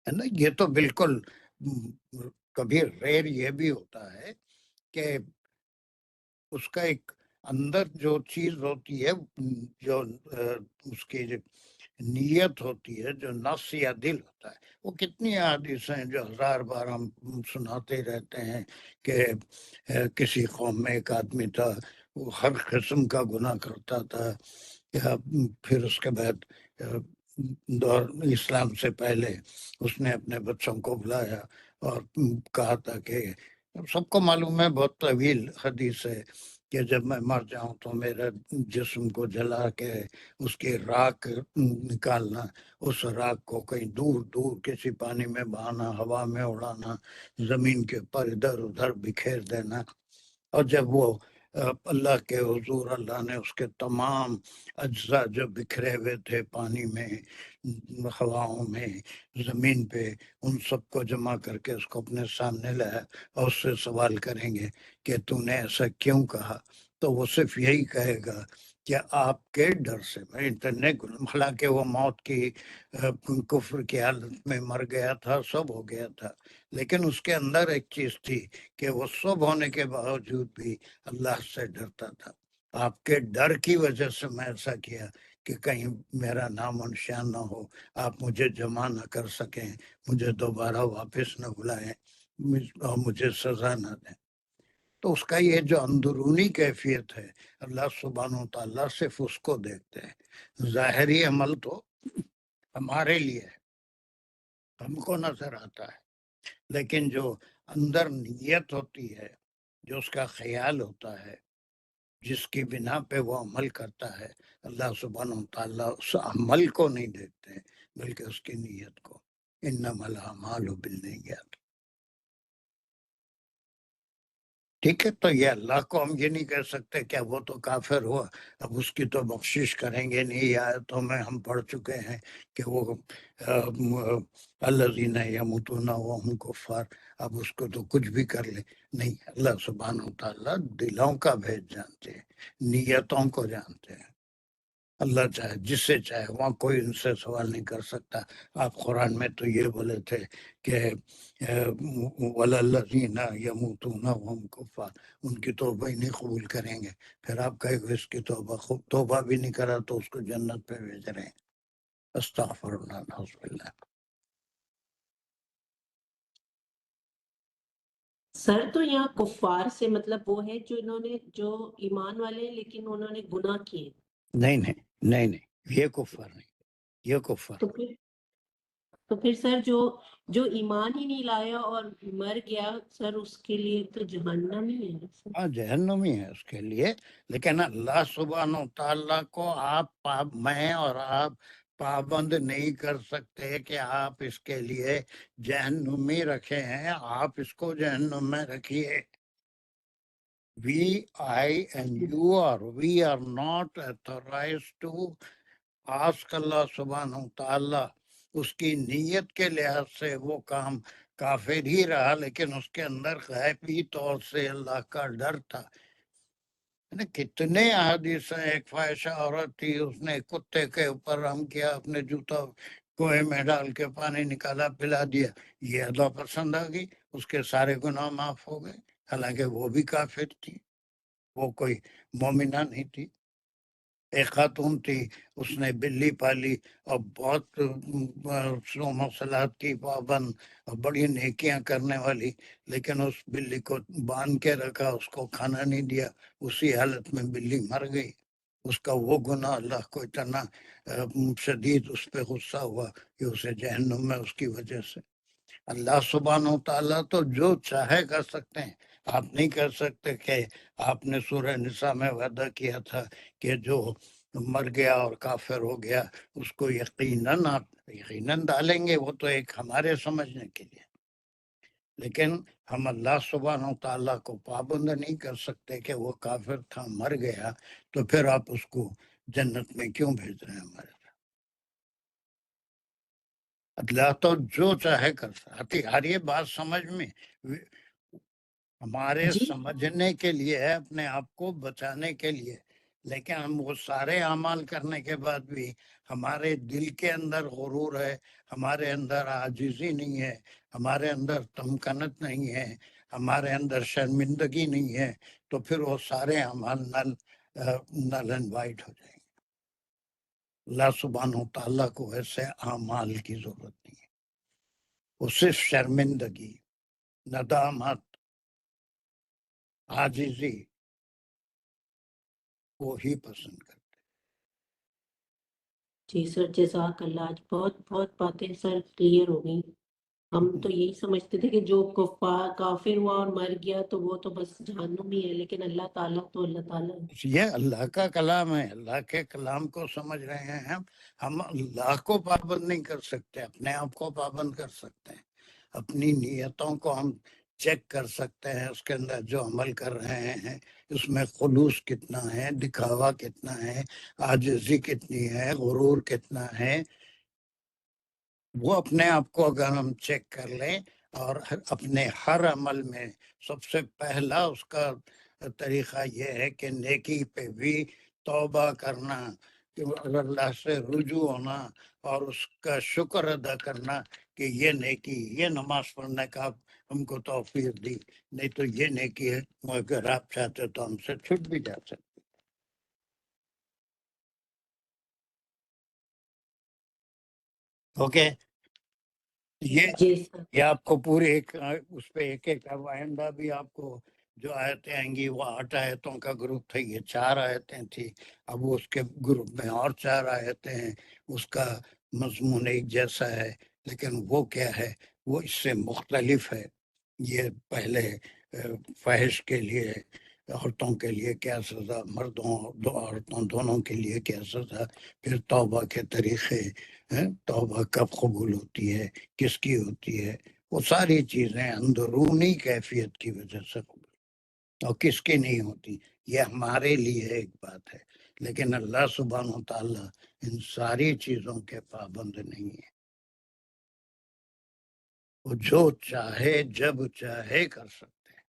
ہے نا؟ یہ تو بالکل کبھی ریئر یہ بھی ہوتا ہے کہ اس کا ایک اندر جو چیز ہوتی ہے، جو اس کی نیت ہوتی ہے، جو نفس یا دل ہوتا ہے، وہ کتنی حدیث ہیں جو 1000 بار ہم سناتے رہتے ہیں کہ کسی قوم میں ایک آدمی تھا، وہ ہر قسم کا گناہ کرتا تھا. پھر اس کے بعد دور اسلام سے پہلے اس نے اپنے بچوں کو بلایا اور کہا تھا کہ سب کو معلوم ہے، بہت طویل حدیث ہے، کہ جب میں مر جاؤں تو میرے جسم کو جلا کے اس کی راکھ نکالنا، اس راکھ کو کہیں دور دور کسی پانی میں بہانا، ہوا میں اڑانا، زمین کے اوپر ادھر ادھر بکھیر دینا. اور جب وہ اللہ کے حضور اللہ نے اس کے تمام اجزاء جو بکھرے ہوئے تھے پانی میں، ہواؤں میں، زمین پہ، ان سب کو جمع کر کے اس کو اپنے سامنے لایا اور اس سے سوال کریں گے کہ تو نے ایسا کیوں کہا، تو وہ صرف یہی کہے گا کہ آپ کے ڈر سے میں اتنے، حالانکہ وہ موت کی کفر کی حالت میں مر گیا تھا، سب ہو گیا تھا، لیکن اس کے اندر ایک چیز تھی کہ وہ سب ہونے کے باوجود بھی اللہ سے ڈرتا تھا. آپ کے ڈر کی وجہ سے میں ایسا کیا کہ کہیں میرا نام و نشان نہ ہو، آپ مجھے جمع نہ کر سکیں، مجھے دوبارہ واپس نہ بلائیں اور مجھے سزا نہ دیں. تو اس کا یہ جو اندرونی کیفیت ہے، اللہ سبحانہ و تعالیٰ صرف اس کو دیکھتے ہیں. ظاہری عمل تو ہمارے لیے ہے، ہم کو نظر آتا ہے، لیکن جو اندر نیت ہوتی ہے، جو اس کا خیال ہوتا ہے، جس کی بنا پہ وہ عمل کرتا ہے، اللہ سبحانہ و تعالیٰ اس عمل کو نہیں دیکھتے ہیں بلکہ اس کی نیت کو. انما الاعمال بالنیات. ٹھیک ہے، تو یہ اللہ کو ہم یہ نہیں کہہ سکتے کہ وہ تو کافر ہوا، اب اس کی تو بخشش کریں گے نہیں. یہ آیتوں میں ہم پڑھ چکے ہیں کہ وہ الذین یموتون وہم کفار، اب اس کو تو کچھ بھی کر لے. نہیں، اللہ سبحانہ و تعالیٰ دلوں کا بھید جانتے ہیں، نیتوں کو جانتے ہیں. اللہ چاہے جس سے چاہے، وہاں کوئی ان سے سوال نہیں کر سکتا. آپ قرآن میں تو یہ بولے تھے کہ وَلَلَّذِينَ يَمُوتُونَ وَهُمْ كُفَّارٌ، ان کی توبہ ہی نہیں قبول کریں گے. پھر آپ کہے گے اس کی توبہ بھی نہیں کرا تو اس کو جنت پہ بھیج رہے ہیں. استغفر اللہ، نعوذ باللہ. سر تو یہاں کفار سے مطلب وہ ہے جو انہوں نے، جو ایمان والے ہیں لیکن انہوں نے گناہ کیے. نہیں نہیں نہیں نہیں، یہ کفار نہیں، یہ کفار. تو پھر سر جو ایمان ہی نہیں لایا اور مر گیا سر، اس کے لیے تو جہنم ہی ہے سر. ہاں، جہنمی ہے اس کے لیے. لیکن اللہ سبحانہ و تعالیٰ کو میں اور آپ پابند نہیں کر سکتے کہ آپ اس کے لیے جہنمی رکھے ہیں، آپ اس کو جہنم میں رکھیے. we are not authorized to ask اللہ سبحانہ و تعالیٰ. اس کی نیت کے لحاظ سے وہ کام کافر ہی رہا، لیکن اس کے اندر غیبی طور سے اللہ کا ڈر تھا. کتنے احادیث ہیں، ایک فاحشہ عورت تھی، اس نے کتے کے اوپر رحم کیا، اپنے جوتا کنویں میں ڈال کے پانی نکالا، پلا دیا. یہ اللہ پسند آ گئی، اس کے سارے گناہ معاف ہو گئے، حالانکہ وہ بھی کافر تھی، وہ کوئی مومنہ نہیں تھی. ایک خاتون تھی، اس نے بلی پالی اور بہت صوم و صلات کی پابند اور بڑی نیکیاں کرنے والی، لیکن اس بلی کو باندھ کے رکھا، اس کو کھانا نہیں دیا، اسی حالت میں بلی مر گئی. اس کا وہ گناہ اللہ کو اتنا شدید اس پہ غصہ ہوا کہ اسے جہنم میں اس کی وجہ سے. اللہ سبحانہ و تعالیٰ تو جو چاہے کر سکتے ہیں. آپ نہیں کر سکتے کہ آپ نے سورہ نساء میں وعدہ کیا تھا کہ جو مر گیا اور کافر ہو گیا اس کو یقیناً ڈالیں گے. وہ تو ایک ہمارے سمجھنے کے لیے، لیکن ہم اللہ سبحانہ و تعالیٰ کو پابند نہیں کر سکتے کہ وہ کافر تھا، مر گیا، تو پھر آپ اس کو جنت میں کیوں بھیج رہے ہیں ہمارے. اللہ تو جو چاہے کر سکتی. ہر یہ بات سمجھ میں ہمارے جی سمجھنے کے لیے ہے، اپنے آپ کو بچانے کے لیے، لیکن ہم وہ سارے اعمال کرنے کے بعد بھی ہمارے دل کے اندر غرور ہے، ہمارے اندر عاجزی نہیں ہے، ہمارے اندر تمکنت نہیں ہے، ہمارے اندر شرمندگی نہیں ہے، تو پھر وہ سارے اعمال نل اینڈ وائٹ ہو جائیں گے. اللہ سبحانہ و تعالیٰ کو ایسے اعمال کی ضرورت نہیں ہے. وہ صرف شرمندگی، ندامت، عاجزی وہ ہی پسند کرتے. جی سر جزاک اللہ. آج بہت بہت باتیں سر کلیئر ہو گئی. ہم تو یہی سمجھتے تھے کہ جو کافر ہوا اور مر گیا تو وہ تو بس جہنم ہی ہے، لیکن اللہ تعالیٰ تو اللہ تعالیٰ ہے. یہ اللہ کا کلام ہے، اللہ کے کلام کو سمجھ رہے ہیں ہم اللہ کو پابند نہیں کر سکتے، اپنے آپ کو پابند کر سکتے ہیں. اپنی نیتوں کو ہم چیک کر سکتے ہیں، اس کے اندر جو عمل کر رہے ہیں اس میں خلوص کتنا ہے، دکھاوا کتنا ہے، عاجزی کتنی ہے، غرور کتنا ہے. وہ اپنے آپ کو اگر ہم چیک کر لیں اور اپنے ہر عمل میں سب سے پہلا اس کا طریقہ یہ ہے کہ نیکی پہ بھی توبہ کرنا، کہ اللہ سے رجوع ہونا اور اس کا شکر ادا کرنا کہ یہ نیکی، یہ نماز پڑھنے کا ہم کو توفیق دی، نہیں تو یہ نیکی ہے اگر آپ چاہتے تو ہم سے چھٹ بھی جا سکتے. اوکے، جی سر. یہ آپ کو پورے اس پہ ایک آئندہ بھی آپ کو جو آیتیں آئیں گی وہ 8 آیتوں کا گروپ تھا، یہ 4 آیتیں تھی. اب اس کے گروپ میں اور 4 آیتیں ہیں، اس کا مضمون ایک جیسا ہے لیکن وہ کیا ہے، وہ اس سے مختلف ہے. یہ پہلے فحش کے لیے، عورتوں کے لیے کیا سزا، مردوں عورتوں دونوں کے لیے کیا سزا، پھر توبہ کے طریقے، توبہ کب قبول ہوتی ہے، کس کی ہوتی ہے، وہ ساری چیزیں اندرونی کیفیت کی وجہ سے قبول اور کس کی نہیں ہوتی. یہ ہمارے لیے ایک بات ہے، لیکن اللہ سبحانہ و تعالیٰ ان ساری چیزوں کے پابند نہیں ہے. وہ جو چاہے جب چاہے کر سکتے ہیں،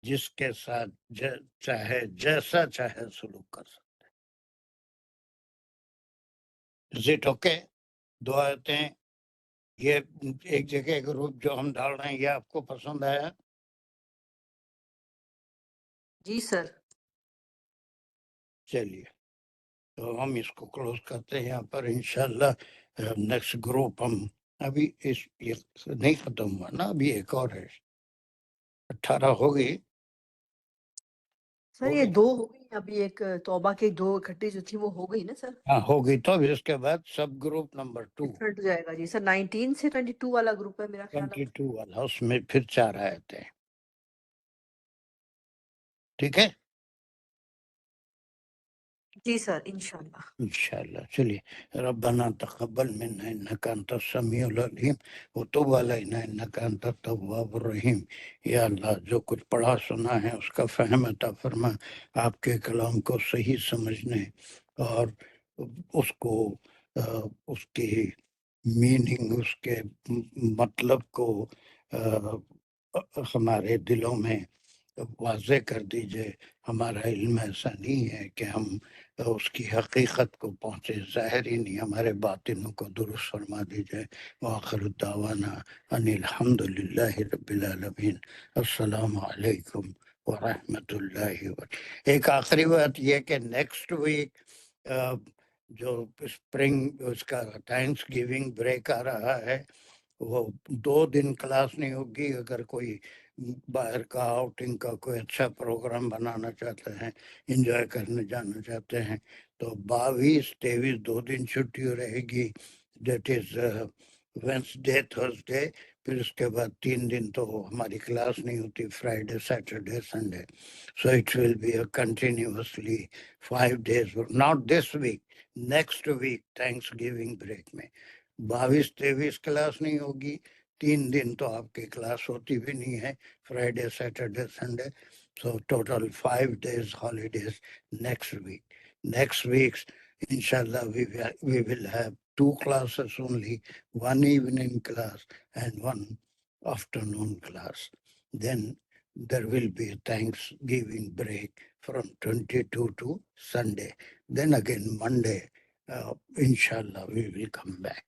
جس کے ساتھ چاہے جیسا چاہے سلوک کر سکتے ہیں. Is it okay؟ 2 آیتیں، یہ ایک جگہ گروپ جو ہم ڈال رہے ہیں، یہ آپ کو پسند آیا؟ جی سر. چلیے تو ہم اس کو کلوز کرتے ہیں یہاں پر. انشاءاللہ نیکسٹ گروپ ہم ابھی یہ نہیں ختم ہوا نا، ابھی ایک اور ہے، 18 ہو گئی. سر یہ 2 ہو گئی، ابھی ایک توبہ کے 2 اکٹھے جو تھی وہ ہو گئی نا سر. ہاں ہو گئی، تو اب اس کے بعد سب گروپ نمبر 2 ڈفرنٹ ہو جائے گا. جی سر 19 سے 22 والا گروپ ہے میرا خیال ہے. 22 والا، اس میں پھر 4 آیتیں ہیں. ٹھیک ہے جی سر انشاءاللہ. انشاءاللہ. چلیے، ربنا تقبل منا انک انت السمیع العلیم وتب علینا انک انت التواب الرحیم. یا اللہ جو کچھ پڑھا سنا ہے اس کا فہم عطا فرما، آپ کے کلام کو صحیح سمجھنے اور اس کو اس کی میننگ، اس کے مطلب کو ہمارے دلوں میں واضح کر دیجئے. ہمارا علم ایسا نہیں ہے کہ ہم اس کی حقیقت کو پہنچے، ظاہر ہی نہیں، ہمارے باطنوں کو درست فرما دیجئے. وآخر الدعوانا ان الحمدللہ رب العالمین. السلام علیکم ورحمۃ اللہ وبرکاتہ. ایک آخری بات یہ کہ نیکسٹ ویک جو اسپرنگ اس کا تھینکس گیونگ بریک آ رہا ہے، وہ 2 دن کلاس نہیں ہوگی. اگر کوئی باہر کا آؤٹنگ کا کوئی اچھا پروگرام بنانا چاہتے ہیں، انجوائے کرنے جانا چاہتے ہیں، تو 22 23 2 دن چھٹی رہے گی. That is Wednesday Thursday. پھر اس کے بعد 3 دن تو ہماری کلاس نہیں ہوتی، Friday Saturday Sunday. So it will be a continuously 5 days. Not this week, next week Thanksgiving break میں 22 23 کلاس نہیں ہوگی. 3 دن تو آپ کی کلاس ہوتی بھی نہیں ہے، Friday Saturday Sunday. So total 5 days holidays next week. Next week, inshallah, we will have 2 classes only, 1 evening class and 1 afternoon class. Then there will be a Thanksgiving break from 22 to Sunday. Then again Monday, inshallah, we will come back.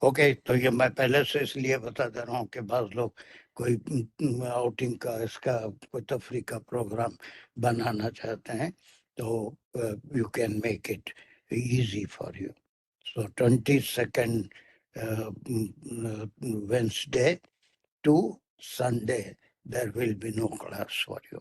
Okay. تو یہ میں پہلے سے اس لیے بتا دے رہا ہوں کہ بعض لوگ کوئی آؤٹنگ کا، اس کا کوئی تفریح کا پروگرام بنانا چاہتے ہیں تو you can make it easy for you. So 22nd Wednesday to Sunday there will be no class for you.